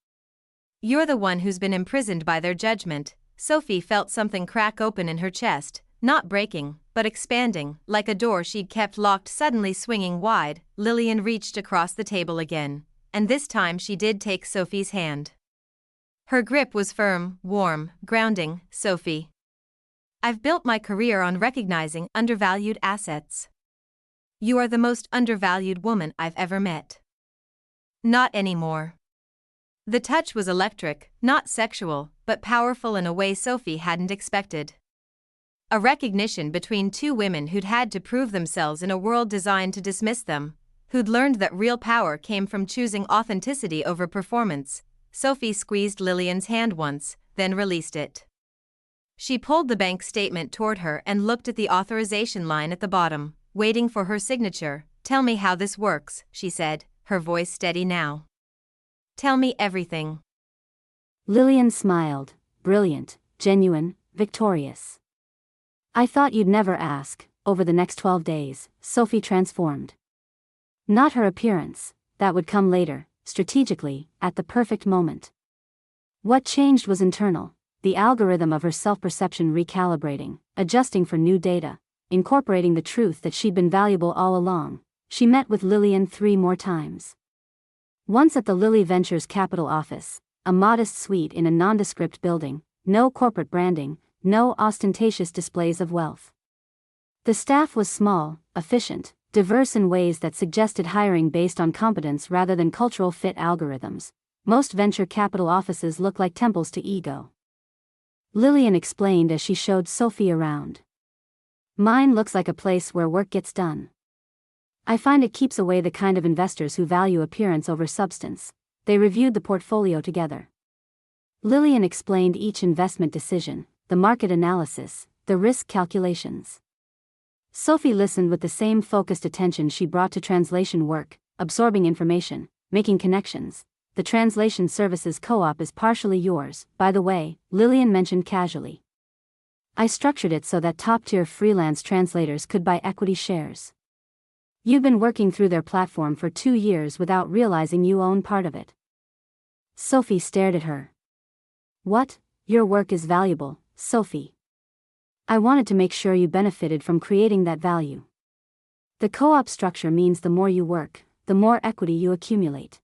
You're the one who's been imprisoned by their judgment. Sophie felt something crack open in her chest, not breaking, but expanding, like a door she'd kept locked suddenly swinging wide. Lillian reached across the table again, and this time she did take Sophie's hand. Her grip was firm, warm, grounding. Sophie. I've built my career on recognizing undervalued assets. You are the most undervalued woman I've ever met. Not anymore. The touch was electric, not sexual, but powerful in a way Sophie hadn't expected. A recognition between two women who'd had to prove themselves in a world designed to dismiss them, who'd learned that real power came from choosing authenticity over performance. Sophie squeezed Lillian's hand once, then released it. She pulled the bank statement toward her and looked at the authorization line at the bottom, waiting for her signature. Tell me how this works, she said, her voice steady now. Tell me everything. Lillian smiled, brilliant, genuine, victorious. I thought you'd never ask. Over the next 12 days, Sophie transformed. Not her appearance, that would come later, strategically, at the perfect moment. What changed was internal, the algorithm of her self-perception recalibrating, adjusting for new data, incorporating the truth that she'd been valuable all along. She met with Lillian 3 more times. Once at the Lilly Ventures Capital office, a modest suite in a nondescript building, no corporate branding, no ostentatious displays of wealth. The staff was small, efficient, diverse in ways that suggested hiring based on competence rather than cultural fit algorithms. Most venture capital offices look like temples to ego. Lillian explained as she showed Sophie around. Mine looks like a place where work gets done. I find it keeps away the kind of investors who value appearance over substance. They reviewed the portfolio together. Lillian explained each investment decision, the market analysis, the risk calculations. Sophie listened with the same focused attention she brought to translation work, absorbing information, making connections. The translation services co-op is partially yours, by the way, Lillian mentioned casually. I structured it so that top-tier freelance translators could buy equity shares. You've been working through their platform for 2 years without realizing you own part of it. Sophie stared at her. What? Your work is valuable, Sophie. I wanted to make sure you benefited from creating that value. The co-op structure means the more you work, the more equity you accumulate.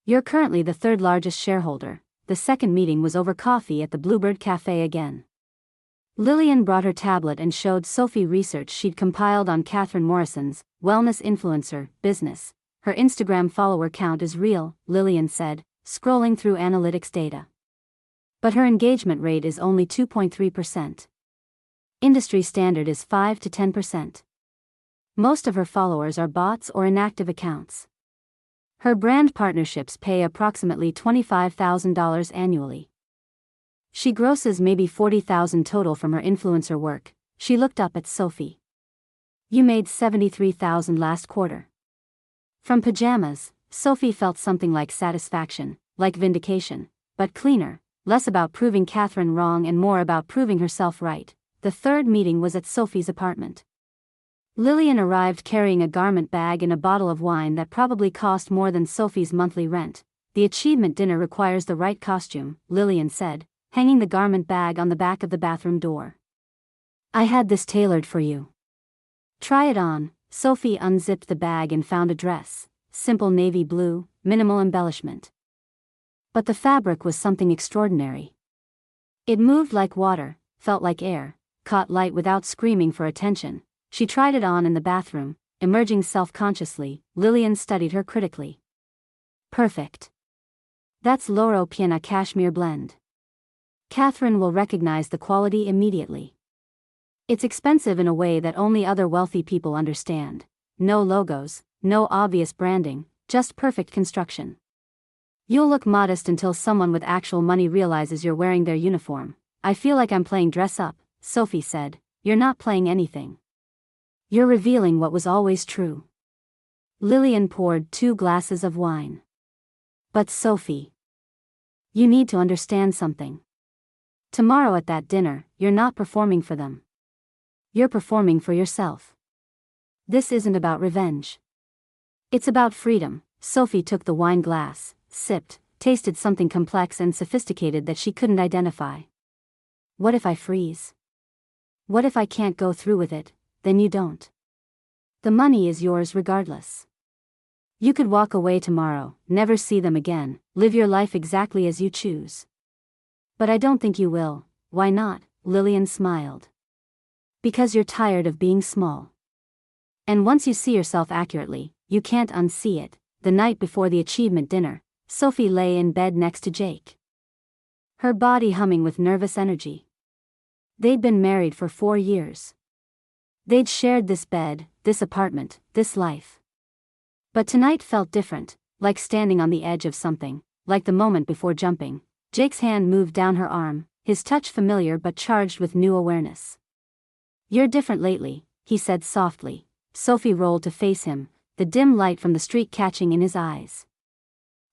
You're currently the third largest shareholder. The second meeting was over coffee at the Bluebird Cafe again. Lillian brought her tablet and showed Sophie research she'd compiled on Catherine Morrison's wellness influencer business. Her Instagram follower count is real, Lillian said, scrolling through analytics data. But her engagement rate is only 2.3%. Industry standard is 5 to 10%. Most of her followers are bots or inactive accounts. Her brand partnerships pay approximately $25,000 annually. She grosses maybe $40,000 total from her influencer work. She looked up at Sophie. You made $73,000 last quarter. From pajamas, Sophie felt something like satisfaction, like vindication, but cleaner, less about proving Catherine wrong and more about proving herself right. The third meeting was at Sophie's apartment. Lillian arrived carrying a garment bag and a bottle of wine that probably cost more than Sophie's monthly rent. The achievement dinner requires the right costume, Lillian said, hanging the garment bag on the back of the bathroom door. I had this tailored for you. Try it on. Sophie unzipped the bag and found a dress, simple navy blue, minimal embellishment. But the fabric was something extraordinary. It moved like water, felt like air, caught light without screaming for attention. She tried it on in the bathroom, emerging self-consciously. Lillian studied her critically. Perfect. That's Loro Piana cashmere blend. Catherine will recognize the quality immediately. It's expensive in a way that only other wealthy people understand. No logos, no obvious branding, just perfect construction. You'll look modest until someone with actual money realizes you're wearing their uniform. I feel like I'm playing dress up, Sophie said. You're not playing anything. You're revealing what was always true. Lillian poured 2 glasses of wine. But Sophie, you need to understand something. Tomorrow at that dinner, you're not performing for them. You're performing for yourself. This isn't about revenge. It's about freedom. Sophie took the wine glass, sipped, tasted something complex and sophisticated that she couldn't identify. What if I freeze? What if I can't go through with it? Then you don't. The money is yours regardless. You could walk away tomorrow, never see them again, live your life exactly as you choose. But I don't think you will. Why not? Lillian smiled. Because you're tired of being small. And once you see yourself accurately, you can't unsee it. The night before the achievement dinner, Sophie lay in bed next to Jake. Her body humming with nervous energy. They'd been married for 4 years. They'd shared this bed, this apartment, this life. But tonight felt different, like standing on the edge of something, like the moment before jumping. Jake's hand moved down her arm, his touch familiar but charged with new awareness. You're different lately, he said softly. Sophie rolled to face him, the dim light from the street catching in his eyes.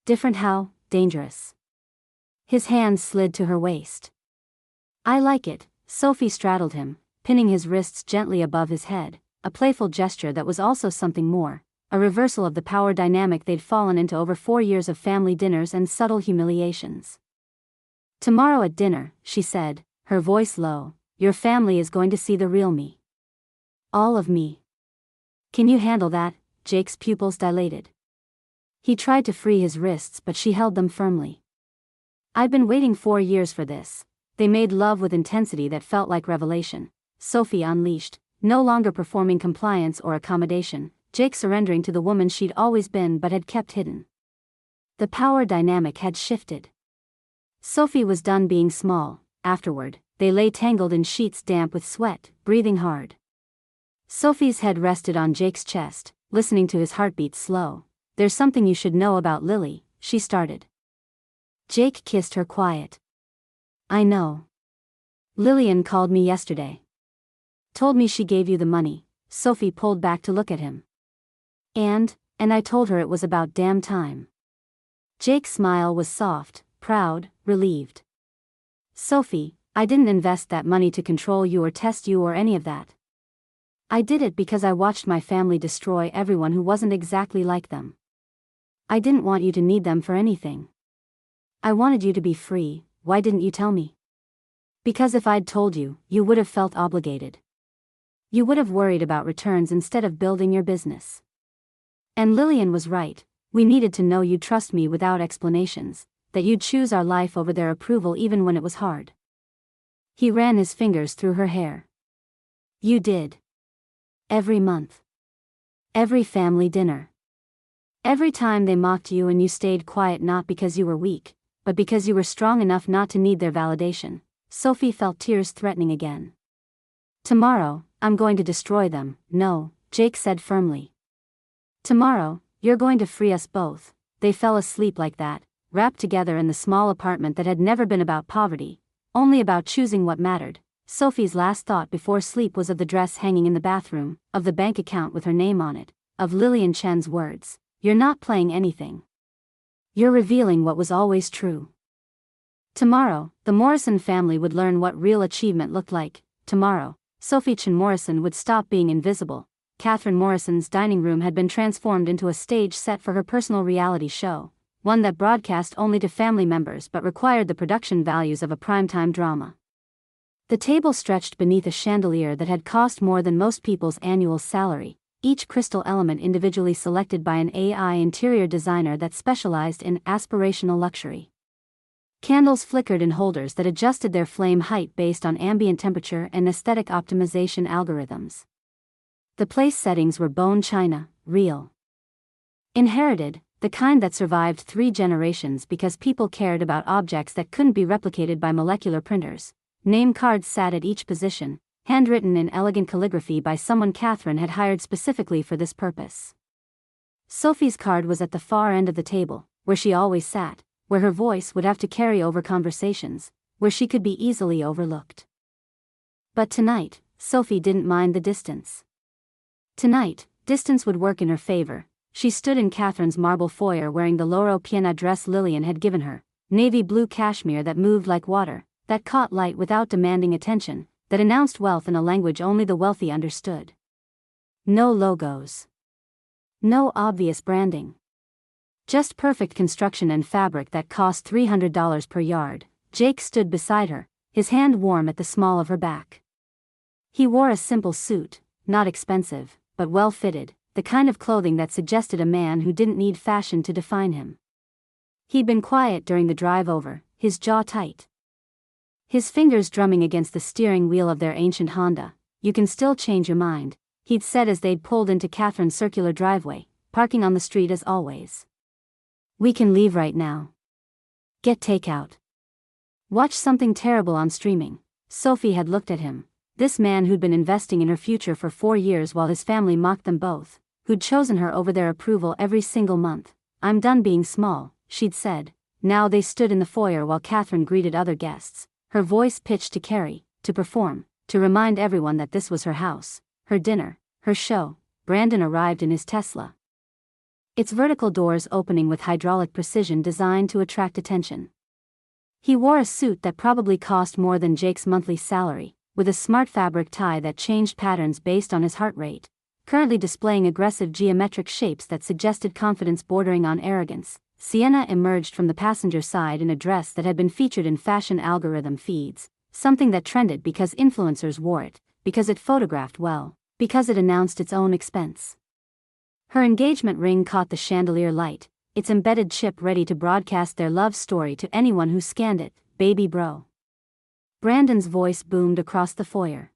Different how? Dangerous. His hand slid to her waist. I like it. Sophie straddled him, pinning his wrists gently above his head, a playful gesture that was also something more, a reversal of the power dynamic they'd fallen into over 4 years of family dinners and subtle humiliations. Tomorrow at dinner, she said, her voice low, your family is going to see the real me. All of me. Can you handle that? Jake's pupils dilated. He tried to free his wrists but she held them firmly. I've been waiting 4 years for this. They made love with intensity that felt like revelation. Sophie unleashed, no longer performing compliance or accommodation, Jake surrendering to the woman she'd always been but had kept hidden. The power dynamic had shifted. Sophie was done being small. Afterward, they lay tangled in sheets damp with sweat, breathing hard. Sophie's head rested on Jake's chest, listening to his heartbeat slow. There's something you should know about Lily, she started. Jake kissed her quiet. I know. Lillian called me yesterday. Told me she gave you the money. Sophie pulled back to look at him. And I told her it was about damn time. Jake's smile was soft, proud, relieved. Sophie, I didn't invest that money to control you or test you or any of that. I did it because I watched my family destroy everyone who wasn't exactly like them. I didn't want you to need them for anything. I wanted you to be free. Why didn't you tell me? Because if I'd told you, you would have felt obligated. You would have worried about returns instead of building your business. And Lillian was right. We needed to know you'd trust me without explanations, that you'd choose our life over their approval even when it was hard. He ran his fingers through her hair. You did. Every month. Every family dinner. Every time they mocked you and you stayed quiet, not because you were weak, but because you were strong enough not to need their validation. Sophie felt tears threatening again. Tomorrow, I'm going to destroy them. No, Jake said firmly. Tomorrow, you're going to free us both. They fell asleep like that, wrapped together in the small apartment that had never been about poverty, only about choosing what mattered. Sophie's last thought before sleep was of the dress hanging in the bathroom, of the bank account with her name on it, of Lillian Chen's words, "You're not playing anything. You're revealing what was always true." Tomorrow, the Morrison family would learn what real achievement looked like. Tomorrow, Sophie Chen Morrison would stop being invisible. Catherine Morrison's dining room had been transformed into a stage set for her personal reality show, one that broadcast only to family members but required the production values of a primetime drama. The table stretched beneath a chandelier that had cost more than most people's annual salary, each crystal element individually selected by an AI interior designer that specialized in aspirational luxury. Candles flickered in holders that adjusted their flame height based on ambient temperature and aesthetic optimization algorithms. The place settings were bone china, real. Inherited, the kind that survived 3 generations because people cared about objects that couldn't be replicated by molecular printers. Name cards sat at each position, handwritten in elegant calligraphy by someone Catherine had hired specifically for this purpose. Sophie's card was at the far end of the table, where she always sat, where her voice would have to carry over conversations, where she could be easily overlooked. But tonight, Sophie didn't mind the distance. Tonight, distance would work in her favor. She stood in Catherine's marble foyer wearing the Loro Piana dress Lillian had given her, navy blue cashmere that moved like water, that caught light without demanding attention, that announced wealth in a language only the wealthy understood. No logos. No obvious branding. Just perfect construction and fabric that cost $300 per yard. Jake stood beside her, his hand warm at the small of her back. He wore a simple suit, not expensive, but well-fitted, the kind of clothing that suggested a man who didn't need fashion to define him. He'd been quiet during the drive over, his jaw tight. His fingers drumming against the steering wheel of their ancient Honda. "You can still change your mind," he'd said as they'd pulled into Catherine's circular driveway, parking on the street as always. "We can leave right now. Get takeout. Watch something terrible on streaming." Sophie had looked at him, this man who'd been investing in her future for 4 years while his family mocked them both, who'd chosen her over their approval every single month. "I'm done being small," she'd said. Now they stood in the foyer while Catherine greeted other guests, her voice pitched to carry, to perform, to remind everyone that this was her house, her dinner, her show. Brandon arrived in his Tesla, its vertical doors opening with hydraulic precision designed to attract attention. He wore a suit that probably cost more than Jake's monthly salary, with a smart fabric tie that changed patterns based on his heart rate, currently displaying aggressive geometric shapes that suggested confidence bordering on arrogance. Sienna emerged from the passenger side in a dress that had been featured in fashion algorithm feeds, something that trended because influencers wore it, because it photographed well, because it announced its own expense. Her engagement ring caught the chandelier light, its embedded chip ready to broadcast their love story to anyone who scanned it. "Baby bro." Brandon's voice boomed across the foyer.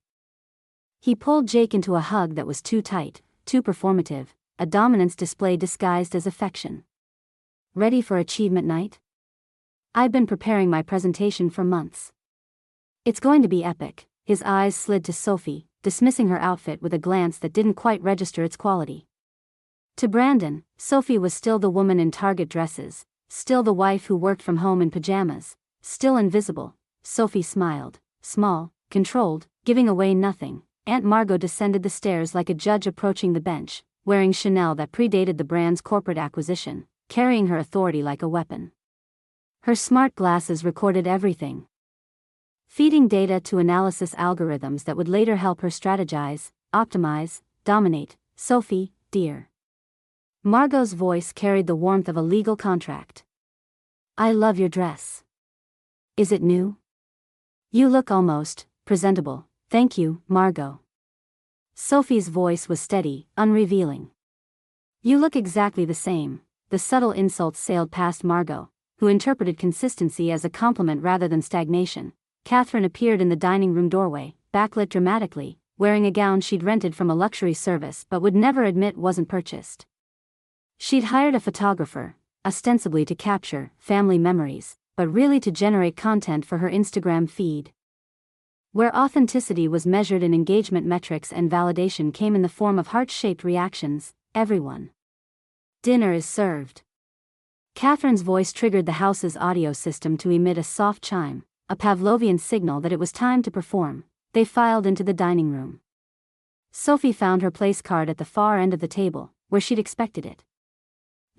He pulled Jake into a hug that was too tight, too performative, a dominance display disguised as affection. "Ready for achievement night? I've been preparing my presentation for months. It's going to be epic." His eyes slid to Sophie, dismissing her outfit with a glance that didn't quite register its quality. To Brandon, Sophie was still the woman in Target dresses, still the wife who worked from home in pajamas, still invisible. Sophie smiled, small, controlled, giving away nothing. Aunt Margot descended the stairs like a judge approaching the bench, wearing Chanel that predated the brand's corporate acquisition, carrying her authority like a weapon. Her smart glasses recorded everything. feeding data to analysis algorithms that would later help her strategize, optimize, dominate. Sophie, dear. Margot's voice carried the warmth of a legal contract. I love your dress. Is it new? You look almost presentable. Thank you, Margot. Sophie's voice was steady, unrevealing. You look exactly the same. The subtle insults sailed past Margot, who interpreted consistency as a compliment rather than stagnation. Catherine appeared in the dining room doorway, backlit dramatically, wearing a gown she'd rented from a luxury service but would never admit wasn't purchased. She'd hired a photographer, ostensibly to capture family memories, but really to generate content for her Instagram feed. Where authenticity was measured in engagement metrics and validation came in the form of heart-shaped reactions. Everyone. Dinner is served. Catherine's voice triggered the house's audio system to emit a soft chime, a Pavlovian signal that it was time to perform. They filed into the dining room. Sophie found her place card at the far end of the table, where she'd expected it.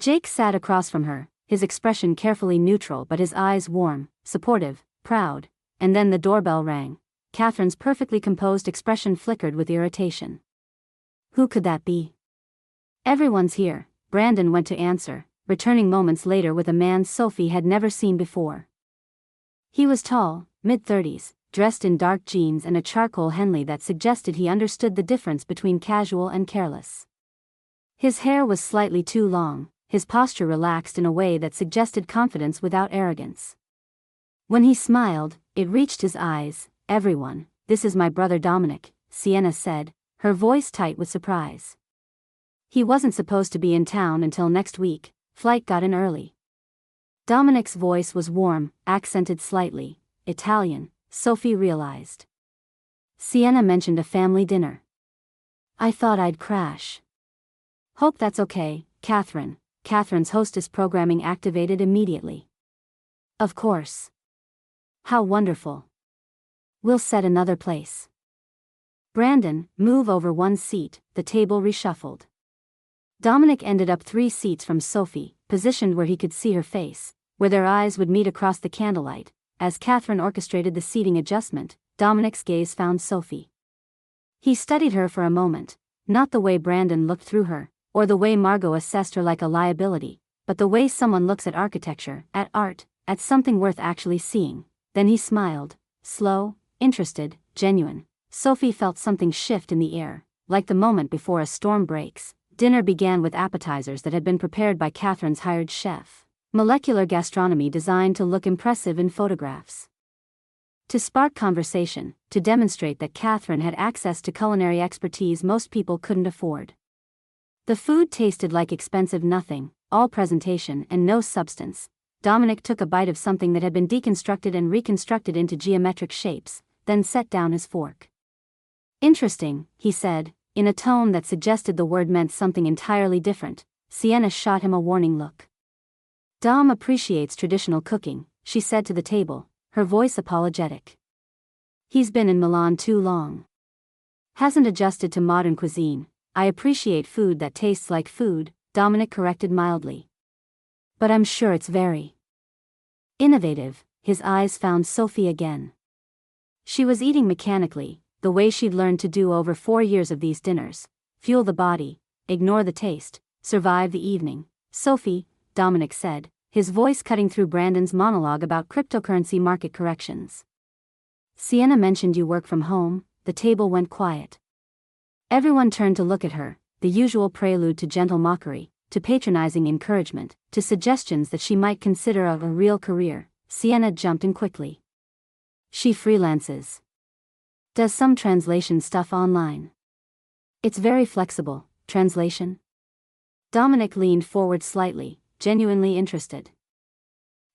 Jake sat across from her, his expression carefully neutral but his eyes warm, supportive, proud, and then the doorbell rang. Catherine's perfectly composed expression flickered with irritation. Who could that be? Everyone's here, Brandon went to answer, returning moments later with a man Sophie had never seen before. He was tall, mid-30s, dressed in dark jeans and a charcoal Henley that suggested he understood the difference between casual and careless. His hair was slightly too long, his posture relaxed in a way that suggested confidence without arrogance. When he smiled, it reached his eyes. Everyone, this is my brother Dominic, Sienna said, her voice tight with surprise. He wasn't supposed to be in town until next week, flight got in early. Dominic's voice was warm, accented slightly, Italian, Sophie realized. Sienna mentioned a family dinner. I thought I'd crash. Hope that's okay, Catherine. Catherine's hostess programming activated immediately. Of course. How wonderful. We'll set another place. Brandon, move over one seat, the table reshuffled. Dominic ended up 3 seats from Sophie, positioned where he could see her face, where their eyes would meet across the candlelight. As Catherine orchestrated the seating adjustment, Dominic's gaze found Sophie. He studied her for a moment, not the way Brandon looked through her, or the way Margot assessed her like a liability, but the way someone looks at architecture, at art, at something worth actually seeing. Then he smiled, slow, interested, genuine. Sophie felt something shift in the air, like the moment before a storm breaks. Dinner began with appetizers that had been prepared by Catherine's hired chef. Molecular gastronomy designed to look impressive in photographs. To spark conversation, to demonstrate that Catherine had access to culinary expertise most people couldn't afford. The food tasted like expensive nothing, all presentation and no substance. Dominic took a bite of something that had been deconstructed and reconstructed into geometric shapes, then set down his fork. Interesting, he said, in a tone that suggested the word meant something entirely different. Sienna shot him a warning look. Dom appreciates traditional cooking, she said to the table, her voice apologetic. He's been in Milan too long. Hasn't adjusted to modern cuisine. I appreciate food that tastes like food, Dominic corrected mildly. But I'm sure it's very innovative. His eyes found Sophie again. She was eating mechanically, the way she'd learned to do over 4 years of these dinners. Fuel the body, ignore the taste, survive the evening. Sophie, Dominic said, his voice cutting through Brandon's monologue about cryptocurrency market corrections. Sienna mentioned you work from home. The table went quiet. Everyone turned to look at her, the usual prelude to gentle mockery, to patronizing encouragement, to suggestions that she might consider a real career. Sienna jumped in quickly. She freelances. Does some translation stuff online. It's very flexible. Translation? Dominic leaned forward slightly, genuinely interested.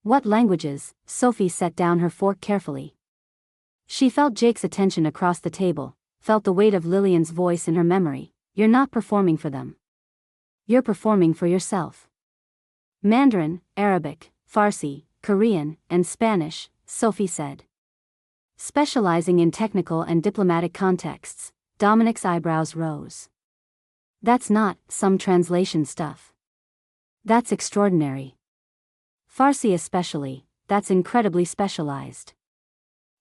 What languages? Sophie set down her fork carefully. She felt Jake's attention across the table, felt the weight of Lillian's voice in her memory. You're not performing for them. You're performing for yourself. Mandarin, Arabic, Farsi, Korean, and Spanish, Sophie said. Specializing in technical and diplomatic contexts, Dominic's eyebrows rose. That's not some translation stuff. That's extraordinary. Farsi especially, that's incredibly specialized.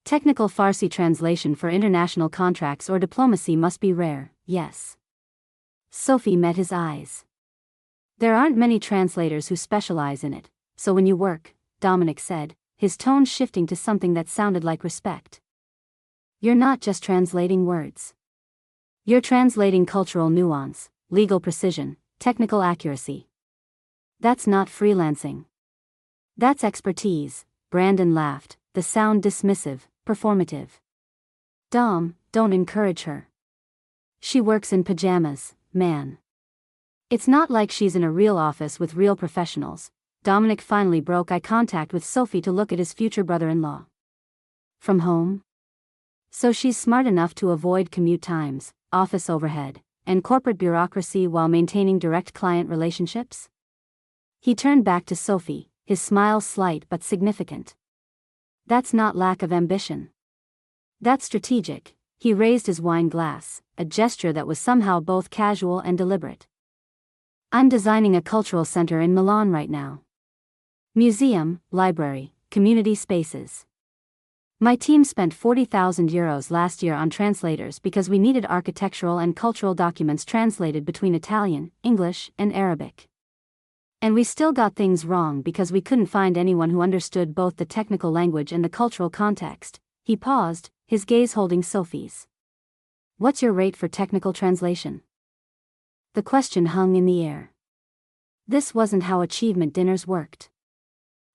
Technical Farsi translation for international contracts or diplomacy must be rare, yes. Sophie met his eyes. There aren't many translators who specialize in it, so when you work, Dominic said, his tone shifting to something that sounded like respect. You're not just translating words. You're translating cultural nuance, legal precision, technical accuracy. That's not freelancing. That's expertise, Brandon laughed, the sound dismissive, performative. Dom, don't encourage her. She works in pajamas, man. It's not like she's in a real office with real professionals. Dominic finally broke eye contact with Sophie to look at his future brother-in-law. From home? So she's smart enough to avoid commute times, office overhead, and corporate bureaucracy while maintaining direct client relationships? He turned back to Sophie, his smile slight but significant. That's not lack of ambition. That's strategic. He raised his wine glass, a gesture that was somehow both casual and deliberate. I'm designing a cultural center in Milan right now. Museum, library, community spaces. My team spent €40,000 last year on translators because we needed architectural and cultural documents translated between Italian, English, and Arabic. And we still got things wrong because we couldn't find anyone who understood both the technical language and the cultural context. He paused, his gaze holding Sophie's. What's your rate for technical translation? The question hung in the air. This wasn't how achievement dinners worked.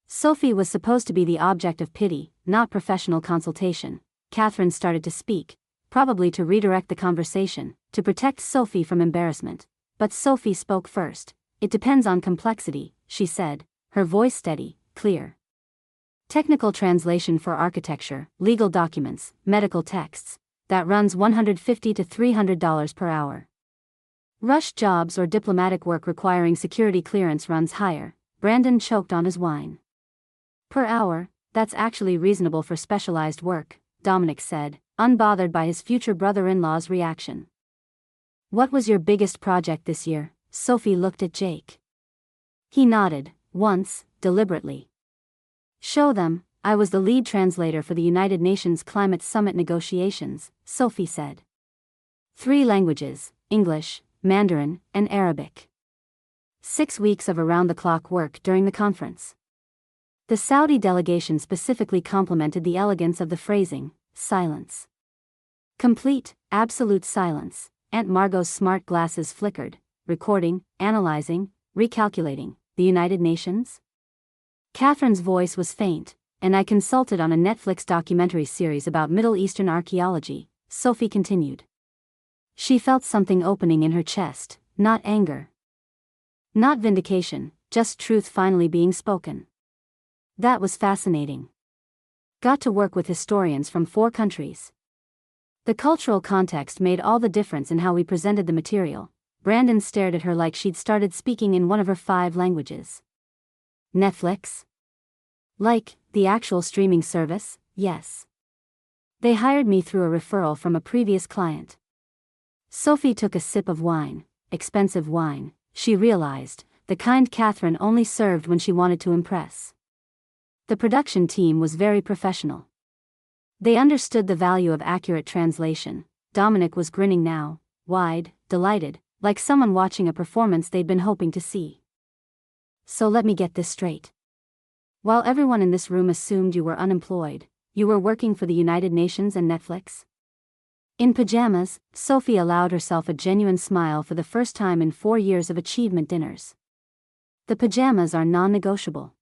Sophie was supposed to be the object of pity, not professional consultation. Catherine started to speak, probably to redirect the conversation, to protect Sophie from embarrassment. But Sophie spoke first. It depends on complexity, she said, her voice steady, clear. Technical translation for architecture, legal documents, medical texts, that runs $150 to $300 per hour. Rush jobs or diplomatic work requiring security clearance runs higher. Brandon choked on his wine. Per hour, that's actually reasonable for specialized work, Dominic said, unbothered by his future brother-in-law's reaction. What was your biggest project this year? Sophie looked at Jake. He nodded, once, deliberately. Show them. I was the lead translator for the United Nations Climate Summit negotiations, Sophie said. 3 languages, English, Mandarin, and Arabic. 6 weeks of around-the-clock work during the conference. The Saudi delegation specifically complimented the elegance of the phrasing, silence. Complete, absolute silence. Aunt Margot's smart glasses flickered, recording, analyzing, recalculating. The United Nations? Catherine's voice was faint, and I consulted on a Netflix documentary series about Middle Eastern archaeology, Sophie continued. She felt something opening in her chest, not anger. Not vindication, just truth finally being spoken. That was fascinating. Got to work with historians from 4 countries. The cultural context made all the difference in how we presented the material. Brandon stared at her like she'd started speaking in one of her 5 languages. Netflix? Like, the actual streaming service? Yes. They hired me through a referral from a previous client. Sophie took a sip of wine, expensive wine, she realized, the kind Catherine only served when she wanted to impress. The production team was very professional. They understood the value of accurate translation. Dominic was grinning now, wide, delighted, like someone watching a performance they'd been hoping to see. So let me get this straight. While everyone in this room assumed you were unemployed, you were working for the United Nations and Netflix? In pajamas, Sophie allowed herself a genuine smile for the first time in 4 years of achievement dinners. The pajamas are non-negotiable.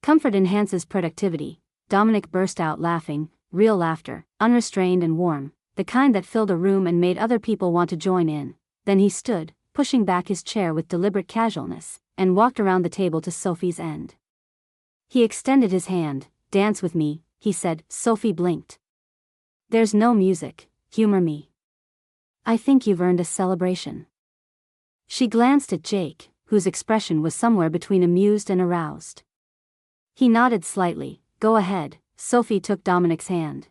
Comfort enhances productivity. Dominic burst out laughing, real laughter, unrestrained and warm, the kind that filled a room and made other people want to join in. Then he stood, pushing back his chair with deliberate casualness, and walked around the table to Sophie's end. He extended his hand. Dance with me, he said. Sophie blinked. There's no music, humor me. I think you've earned a celebration. She glanced at Jake, whose expression was somewhere between amused and aroused. He nodded slightly. Go ahead. Sophie took Dominic's hand.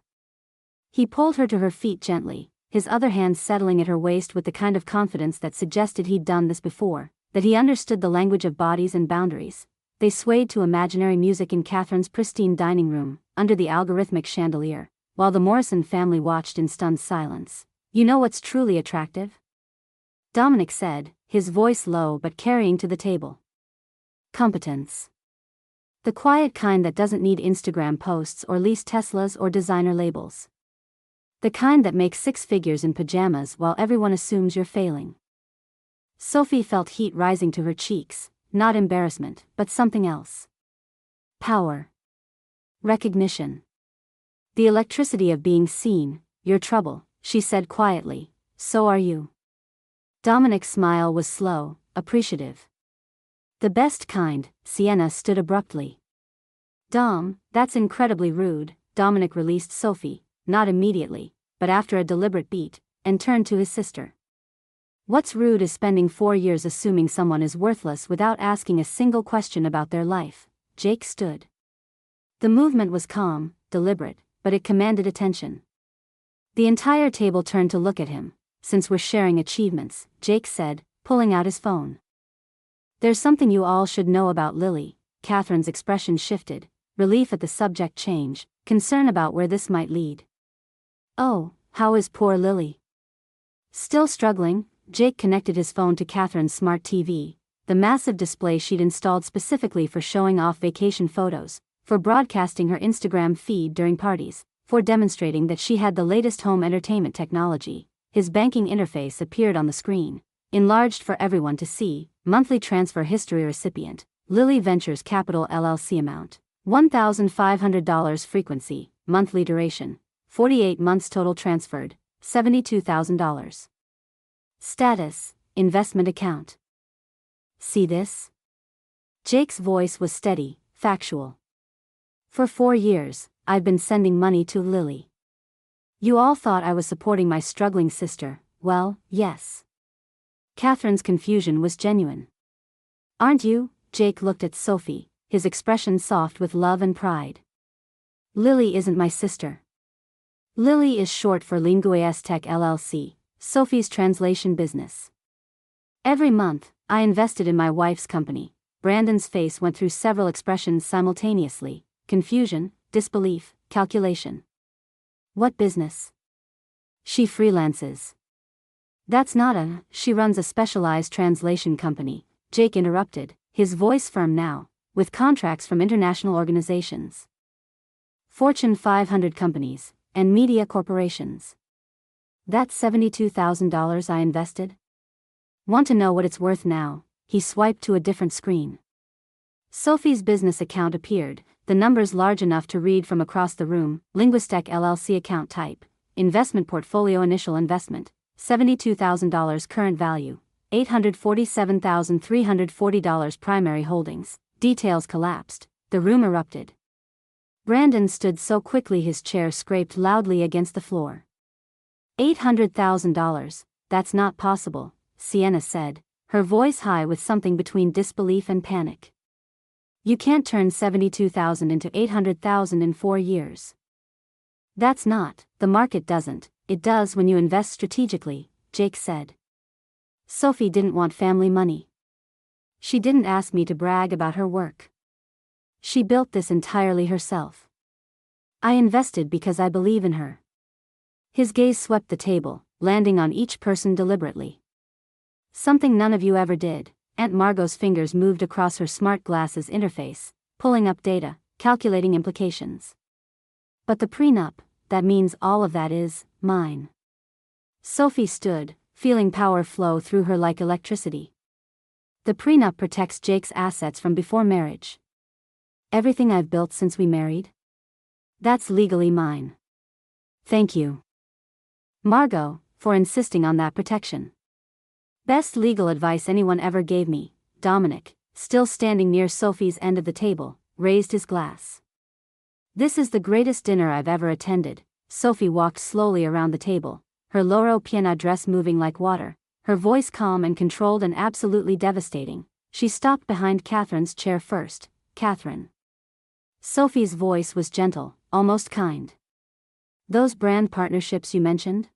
He pulled her to her feet gently, his other hand settling at her waist with the kind of confidence that suggested he'd done this before, that he understood the language of bodies and boundaries. They swayed to imaginary music in Catherine's pristine dining room, under the algorithmic chandelier, while the Morrison family watched in stunned silence. "You know what's truly attractive?" Dominic said, his voice low but carrying to the table. "Competence. The quiet kind that doesn't need Instagram posts or lease Teslas or designer labels. The kind that makes 6 figures in pajamas while everyone assumes you're failing." Sophie felt heat rising to her cheeks, not embarrassment, but something else. Power. Recognition. "The electricity of being seen, your trouble," she said quietly. "So are you." Dominic's smile was slow, appreciative. "The best kind." Sienna stood abruptly. "Dom, that's incredibly rude." Dominic released Sophie, not immediately, but after a deliberate beat, and turned to his sister. "What's rude is spending 4 years assuming someone is worthless without asking a single question about their life." Jake stood. The movement was calm, deliberate, but it commanded attention. The entire table turned to look at him. "Since we're sharing achievements," Jake said, pulling out his phone. "There's something you all should know about Lily." Catherine's expression shifted, relief at the subject change, concern about where this might lead. "Oh, how is poor Lily?" "Still struggling." Jake connected his phone to Catherine's smart TV, the massive display she'd installed specifically for showing off vacation photos, for broadcasting her Instagram feed during parties, for demonstrating that she had the latest home entertainment technology. His banking interface appeared on the screen, enlarged for everyone to see. Monthly transfer history recipient, Lily Ventures Capital LLC amount, $1,500 frequency, monthly duration, 48 months total transferred, $72,000. Status, investment account. "See this?" Jake's voice was steady, factual. "For 4 years, I've been sending money to Lily. You all thought I was supporting my struggling sister. Well, yes." Catherine's confusion was genuine. "Aren't you?" Jake looked at Sophie, his expression soft with love and pride. "Lily isn't my sister. Lily is short for Linguaes Tech LLC, Sophie's translation business. Every month, I invested in my wife's company." Brandon's face went through several expressions simultaneously: confusion, disbelief, calculation. "What business?" "She freelances." "That's not a..." "She runs a specialized translation company," Jake interrupted, his voice firm now, "with contracts from international organizations. Fortune 500 companies, and media corporations. That's $72,000 I invested? Want to know what it's worth now?" He swiped to a different screen. Sophie's business account appeared, the numbers large enough to read from across the room. Linguistech LLC account type, investment portfolio initial investment, $72,000 current value, $847,340 primary holdings. Details collapsed, the room erupted. Brandon stood so quickly his chair scraped loudly against the floor. $800,000, that's not possible, Sienna said, her voice high with something between disbelief and panic. You can't turn 72,000 into 800,000 in 4 years. That's not, the market doesn't, it does when you invest strategically, Jake said. Sophie didn't want family money. She didn't ask me to brag about her work. She built this entirely herself. I invested because I believe in her. His gaze swept the table, landing on each person deliberately. Something none of you ever did. Aunt Margot's fingers moved across her smart glasses interface, pulling up data, calculating implications. But the prenup, that means all of that is mine. Sophie stood, feeling power flow through her like electricity. The prenup protects Jake's assets from before marriage. Everything I've built since we married? That's legally mine. Thank you, Margot, for insisting on that protection. Best legal advice anyone ever gave me. Dominic, still standing near Sophie's end of the table, raised his glass. This is the greatest dinner I've ever attended. Sophie walked slowly around the table, her Loro Piana dress moving like water, her voice calm and controlled and absolutely devastating. She stopped behind Catherine's chair first. Catherine. Sophie's voice was gentle, almost kind. Those brand partnerships you mentioned?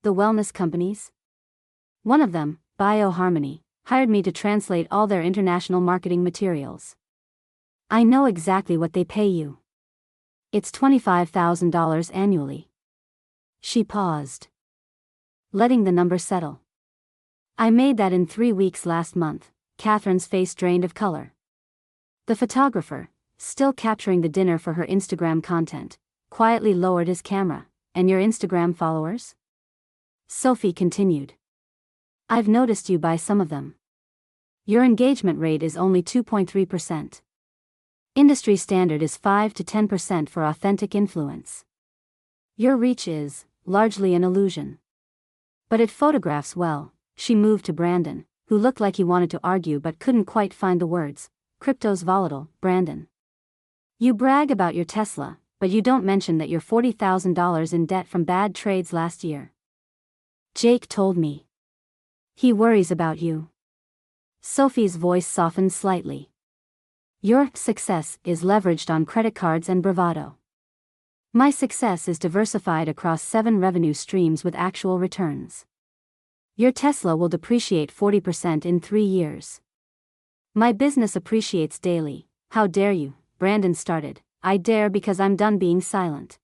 The wellness companies? One of them, BioHarmony, hired me to translate all their international marketing materials. I know exactly what they pay you. It's $25,000 annually. She paused, letting the number settle. I made that in 3 weeks last month. Catherine's face drained of color. The photographer, still capturing the dinner for her Instagram content, quietly lowered his camera. And your Instagram followers? Sophie continued. I've noticed you by some of them. Your engagement rate is only 2.3%. Industry standard is 5 to 10% for authentic influence. Your reach is, largely an illusion. But it photographs well. She moved to Brandon, who looked like he wanted to argue but couldn't quite find the words. Crypto's volatile, Brandon. You brag about your Tesla, but you don't mention that you're $40,000 in debt from bad trades last year. Jake told me. He worries about you. Sophie's voice softened slightly. Your success is leveraged on credit cards and bravado. My success is diversified across 7 revenue streams with actual returns. Your Tesla will depreciate 40% in 3 years. My business appreciates daily. How dare you? Brandon started. I dare because I'm done being silent.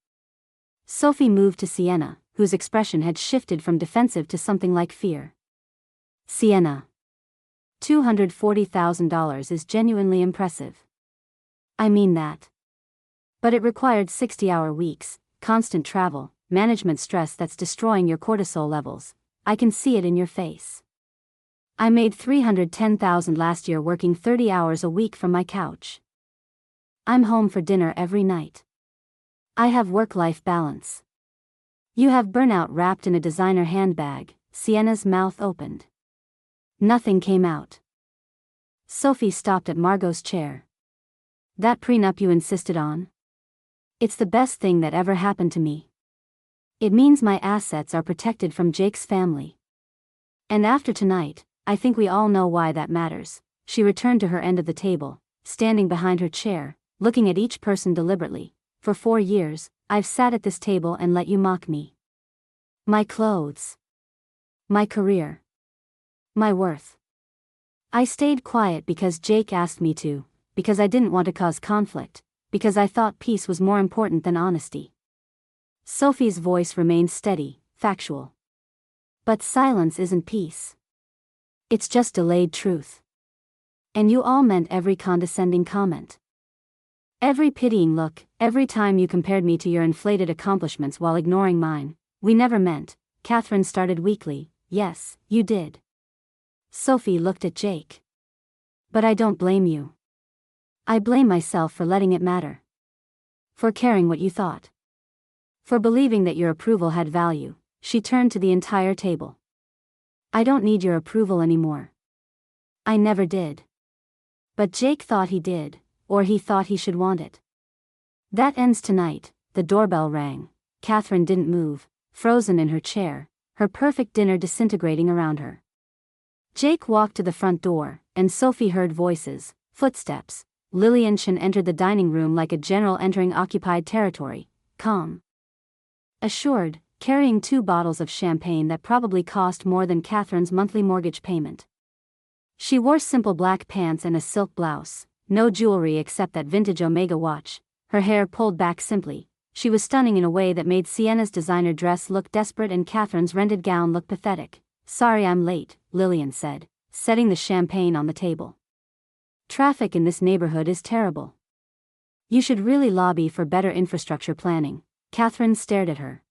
Sophie moved to Sienna, whose expression had shifted from defensive to something like fear. Sienna. $240,000 is genuinely impressive. I mean that. But it required 60-hour weeks, constant travel, management stress that's destroying your cortisol levels. I can see it in your face. I made $310,000 last year working 30 hours a week from my couch. I'm home for dinner every night. I have work-life balance. You have burnout wrapped in a designer handbag. Sienna's mouth opened. Nothing came out. Sophie stopped at Margot's chair. That prenup you insisted on? It's the best thing that ever happened to me. It means my assets are protected from Jake's family. And after tonight, I think we all know why that matters. She returned to her end of the table, standing behind her chair, looking at each person deliberately. For 4 years, I've sat at this table and let you mock me. My clothes. My career. My worth. I stayed quiet because Jake asked me to, because I didn't want to cause conflict, because I thought peace was more important than honesty. Sophie's voice remained steady, factual. But silence isn't peace. It's just delayed truth. And you all meant every condescending comment. Every pitying look, every time you compared me to your inflated accomplishments while ignoring mine. We never meant. Catherine started weakly. Yes, you did. Sophie looked at Jake. But I don't blame you. I blame myself for letting it matter. For caring what you thought. For believing that your approval had value. She turned to the entire table. I don't need your approval anymore. I never did. But Jake thought he did, or he thought he should want it. That ends tonight. The doorbell rang. Catherine didn't move, frozen in her chair, her perfect dinner disintegrating around her. Jake walked to the front door, and Sophie heard voices, footsteps. Lillian Chen entered the dining room like a general entering occupied territory, calm. Assured, carrying 2 bottles of champagne that probably cost more than Catherine's monthly mortgage payment. She wore simple black pants and a silk blouse, no jewelry except that vintage Omega watch, her hair pulled back simply. She was stunning in a way that made Sienna's designer dress look desperate and Catherine's rented gown look pathetic. Sorry I'm late, Lillian said, setting the champagne on the table. Traffic in this neighborhood is terrible. You should really lobby for better infrastructure planning. Catherine stared at her.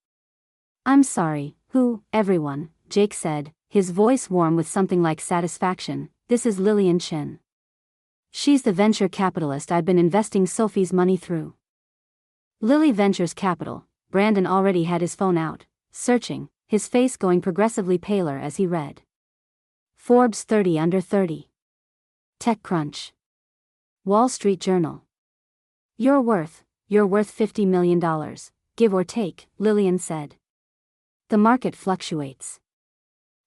I'm sorry, who? Everyone, Jake said, his voice warm with something like satisfaction. This is Lillian Chen. She's the venture capitalist I've been investing Sophie's money through. Lily Ventures Capital. Brandon already had his phone out, searching, his face going progressively paler as he read. Forbes 30 under 30. TechCrunch. Wall Street Journal. You're worth $50 million, give or take, Lillian said. The market fluctuates.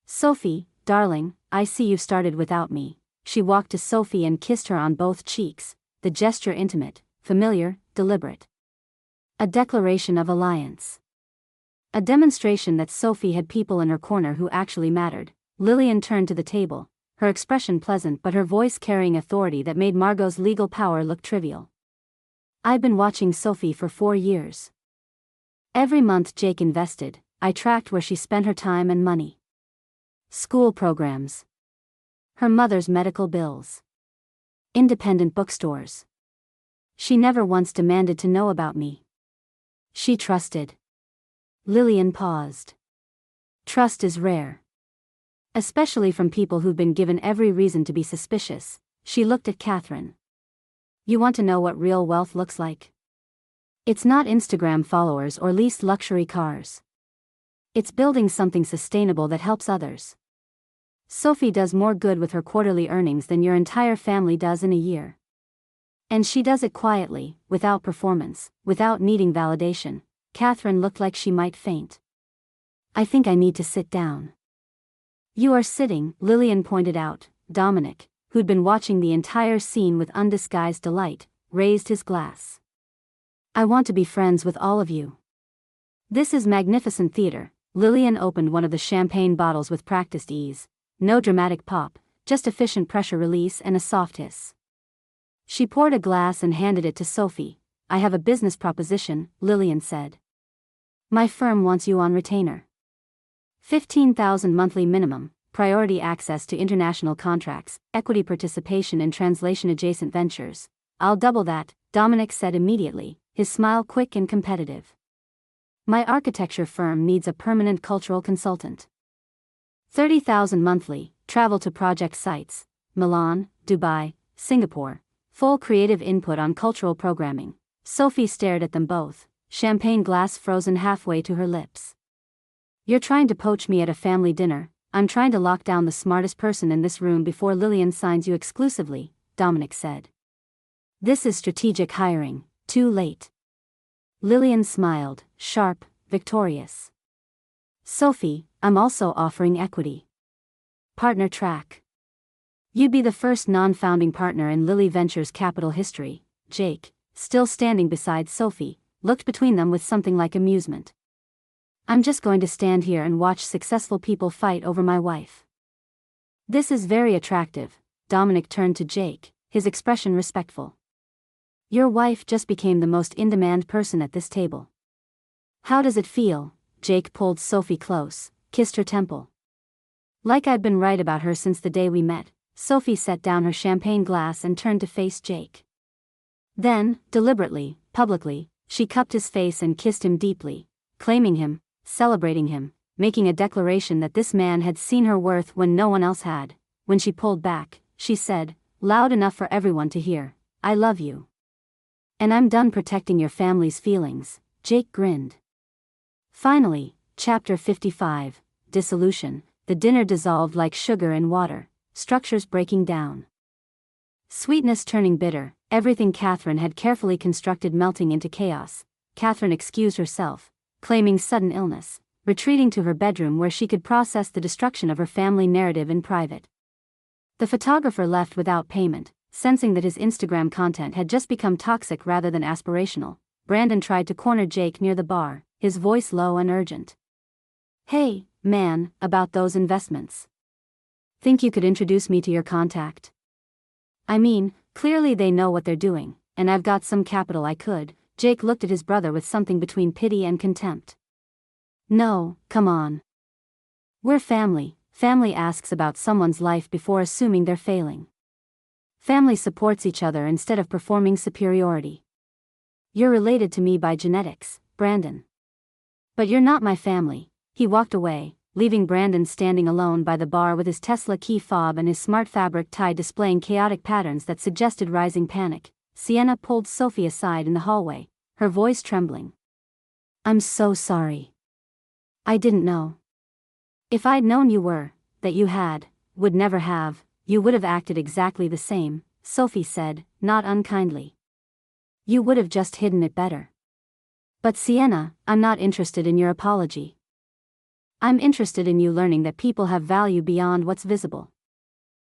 Sophie, darling, I see you started without me. She walked to Sophie and kissed her on both cheeks, the gesture intimate, familiar, deliberate. A declaration of alliance. A demonstration that Sophie had people in her corner who actually mattered. Lillian turned to the table, her expression pleasant but her voice carrying authority that made Margot's legal power look trivial. "I've been watching Sophie for 4 years. Every month Jake invested, I tracked where she spent her time and money. School programs. Her mother's medical bills. Independent bookstores. She never once demanded to know about me. She trusted." Lillian paused. Trust is rare. Especially from people who've been given every reason to be suspicious. She looked at Catherine. "You want to know what real wealth looks like? It's not Instagram followers or leased luxury cars. It's building something sustainable that helps others. Sophie does more good with her quarterly earnings than your entire family does in a year. And she does it quietly, without performance, without needing validation." Catherine looked like she might faint. "I think I need to sit down." "You are sitting," Lillian pointed out. Dominic, who'd been watching the entire scene with undisguised delight, raised his glass. "I want to be friends with all of you. This is magnificent theater." Lillian opened one of the champagne bottles with practiced ease. No dramatic pop, just efficient pressure release and a soft hiss. She poured a glass and handed it to Sophie. "I have a business proposition," Lillian said. "My firm wants you on retainer. 15,000 monthly minimum, priority access to international contracts, equity participation in translation-adjacent ventures. I'll double that," Dominic said immediately, his smile quick and competitive. "My architecture firm needs a permanent cultural consultant. 30,000 monthly, travel to project sites, Milan, Dubai, Singapore, full creative input on cultural programming." Sophie stared at them both, champagne glass frozen halfway to her lips. "You're trying to poach me at a family dinner. I'm trying to lock down the smartest person in this room before Lillian signs you exclusively," Dominic said. "This is strategic hiring, too late." Lillian smiled, sharp, victorious. "Sophie, I'm also offering equity. Partner track. You'd be the first non-founding partner in Lilly Ventures' capital history." Jake, still standing beside Sophie, looked between them with something like amusement. "I'm just going to stand here and watch successful people fight over my wife." "This is very attractive." Dominic turned to Jake, his expression respectful. "Your wife just became the most in-demand person at this table. How does it feel?" Jake pulled Sophie close, kissed her temple. "Like I'd been right about her since the day we met." Sophie set down her champagne glass and turned to face Jake. Then, deliberately, publicly, she cupped his face and kissed him deeply, claiming him, celebrating him, making a declaration that this man had seen her worth when no one else had. When she pulled back, she said, loud enough for everyone to hear, "I love you. And I'm done protecting your family's feelings." Jake grinned. Finally, Chapter 55, Dissolution. The dinner dissolved like sugar in water, structures breaking down. Sweetness turning bitter, everything Catherine had carefully constructed melting into chaos. Catherine excused herself, claiming sudden illness, retreating to her bedroom where she could process the destruction of her family narrative in private. The photographer left without payment, sensing that his Instagram content had just become toxic rather than aspirational. Brandon tried to corner Jake near the bar, his voice low and urgent. "Hey, man, about those investments. Think you could introduce me to your contact? I mean, clearly they know what they're doing, and I've got some capital I could." Jake looked at his brother with something between pity and contempt. "No, come on. We're family." Family asks about someone's life before assuming they're failing. Family supports each other instead of performing superiority. You're related to me by genetics, Brandon. But you're not my family." He walked away, leaving Brandon standing alone by the bar with his Tesla key fob and his smart fabric tie displaying chaotic patterns that suggested rising panic. Sienna pulled Sophie aside in the hallway, her voice trembling. "I'm so sorry. I didn't know. If I'd known you were, that you had, would never have, you would have acted exactly the same," Sophie said, not unkindly. "You would have just hidden it better. But Sienna, I'm not interested in your apology. I'm interested in you learning that people have value beyond what's visible.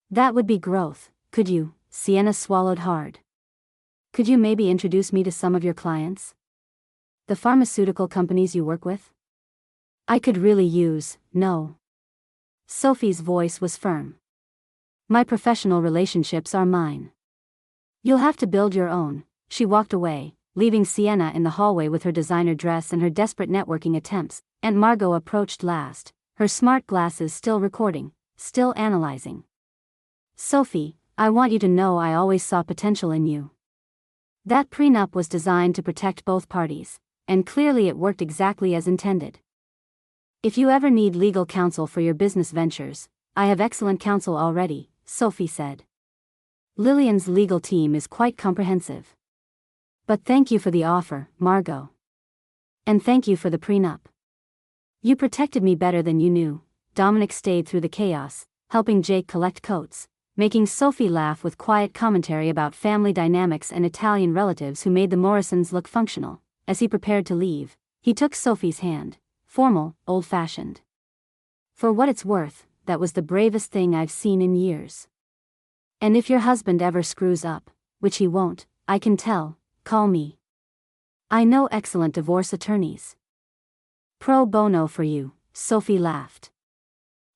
That would be growth, could you?" Sienna swallowed hard. "Could you maybe introduce me to some of your clients? The pharmaceutical companies you work with? I could really use." "No." Sophie's voice was firm. My professional relationships are mine. You'll have to build your own. She walked away, leaving Sienna in the hallway with her designer dress and her desperate networking attempts. Aunt Margot approached last, her smart glasses still recording, still analyzing. Sophie, I want you to know I always saw potential in you. That prenup was designed to protect both parties, and clearly it worked exactly as intended. If you ever need legal counsel for your business ventures, I have excellent counsel already, Sophie said. Lillian's legal team is quite comprehensive. But thank you for the offer, Margot. And thank you for the prenup. You protected me better than you knew. Dominic stayed through the chaos, helping Jake collect coats, making Sophie laugh with quiet commentary about family dynamics and Italian relatives who made the Morrisons look functional. As he prepared to leave, he took Sophie's hand, formal, old-fashioned. For what it's worth, that was the bravest thing I've seen in years. And if your husband ever screws up, which he won't, I can tell, call me. I know excellent divorce attorneys. Pro bono for you, Sophie laughed.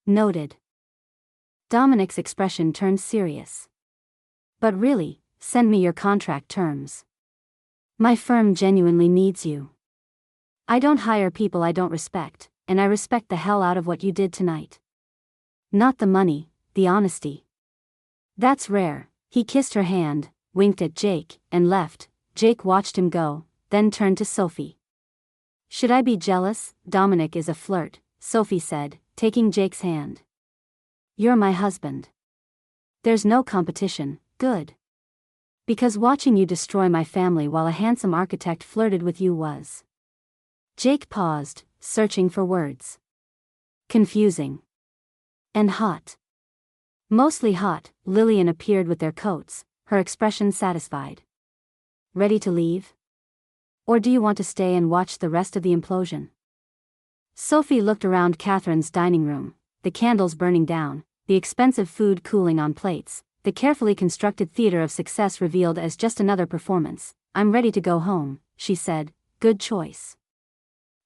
Noted. Dominic's expression turned serious. But really, send me your contract terms. My firm genuinely needs you. I don't hire people I don't respect, and I respect the hell out of what you did tonight. Not the money, the honesty. That's rare. He kissed her hand, winked at Jake, and left. Jake watched him go, then turned to Sophie. Should I be jealous? Dominic is a flirt, Sophie said, taking Jake's hand. You're my husband. There's no competition, good. Because watching you destroy my family while a handsome architect flirted with you was. Jake paused, searching for words. Confusing. And hot. Mostly hot. Lillian appeared with their coats, her expression satisfied. Ready to leave? Or do you want to stay and watch the rest of the implosion? Sophie looked around Catherine's dining room, the candles burning down, the expensive food cooling on plates, the carefully constructed theater of success revealed as just another performance. I'm ready to go home, she said, good choice.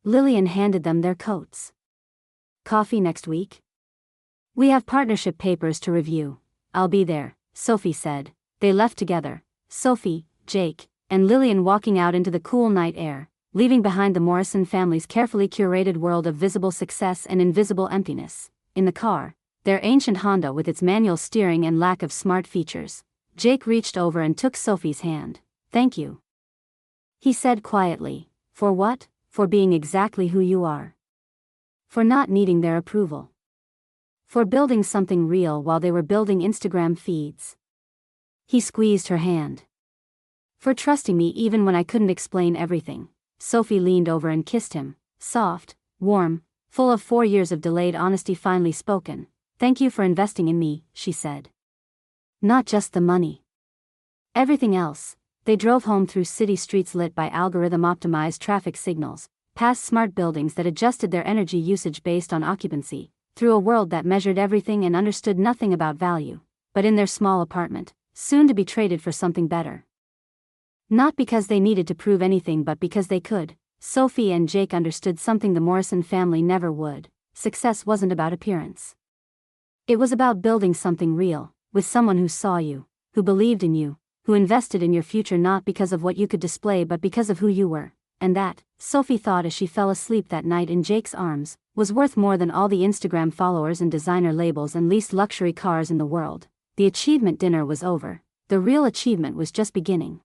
Lillian handed them their coats. Coffee next week? We have partnership papers to review. I'll be there, Sophie said. They left together, Sophie, Jake, and Lillian walking out into the cool night air, leaving behind the Morrison family's carefully curated world of visible success and invisible emptiness. In the car, their ancient Honda with its manual steering and lack of smart features, Jake reached over and took Sophie's hand. Thank you. He said quietly. For what? For being exactly who you are. For not needing their approval. For building something real while they were building Instagram feeds. He squeezed her hand. For trusting me even when I couldn't explain everything. Sophie leaned over and kissed him, soft, warm, full of 4 years of delayed honesty finally spoken. Thank you for investing in me, she said. Not just the money. Everything else. They drove home through city streets lit by algorithm-optimized traffic signals, past smart buildings that adjusted their energy usage based on occupancy, through a world that measured everything and understood nothing about value, but in their small apartment, soon to be traded for something better. Not because they needed to prove anything but because they could. Sophie and Jake understood something the Morrison family never would. Success wasn't about appearance. It was about building something real, with someone who saw you, who believed in you, who invested in your future not because of what you could display but because of who you were. And that, Sophie thought as she fell asleep that night in Jake's arms, was worth more than all the Instagram followers and designer labels and leased luxury cars in the world. The achievement dinner was over. The real achievement was just beginning.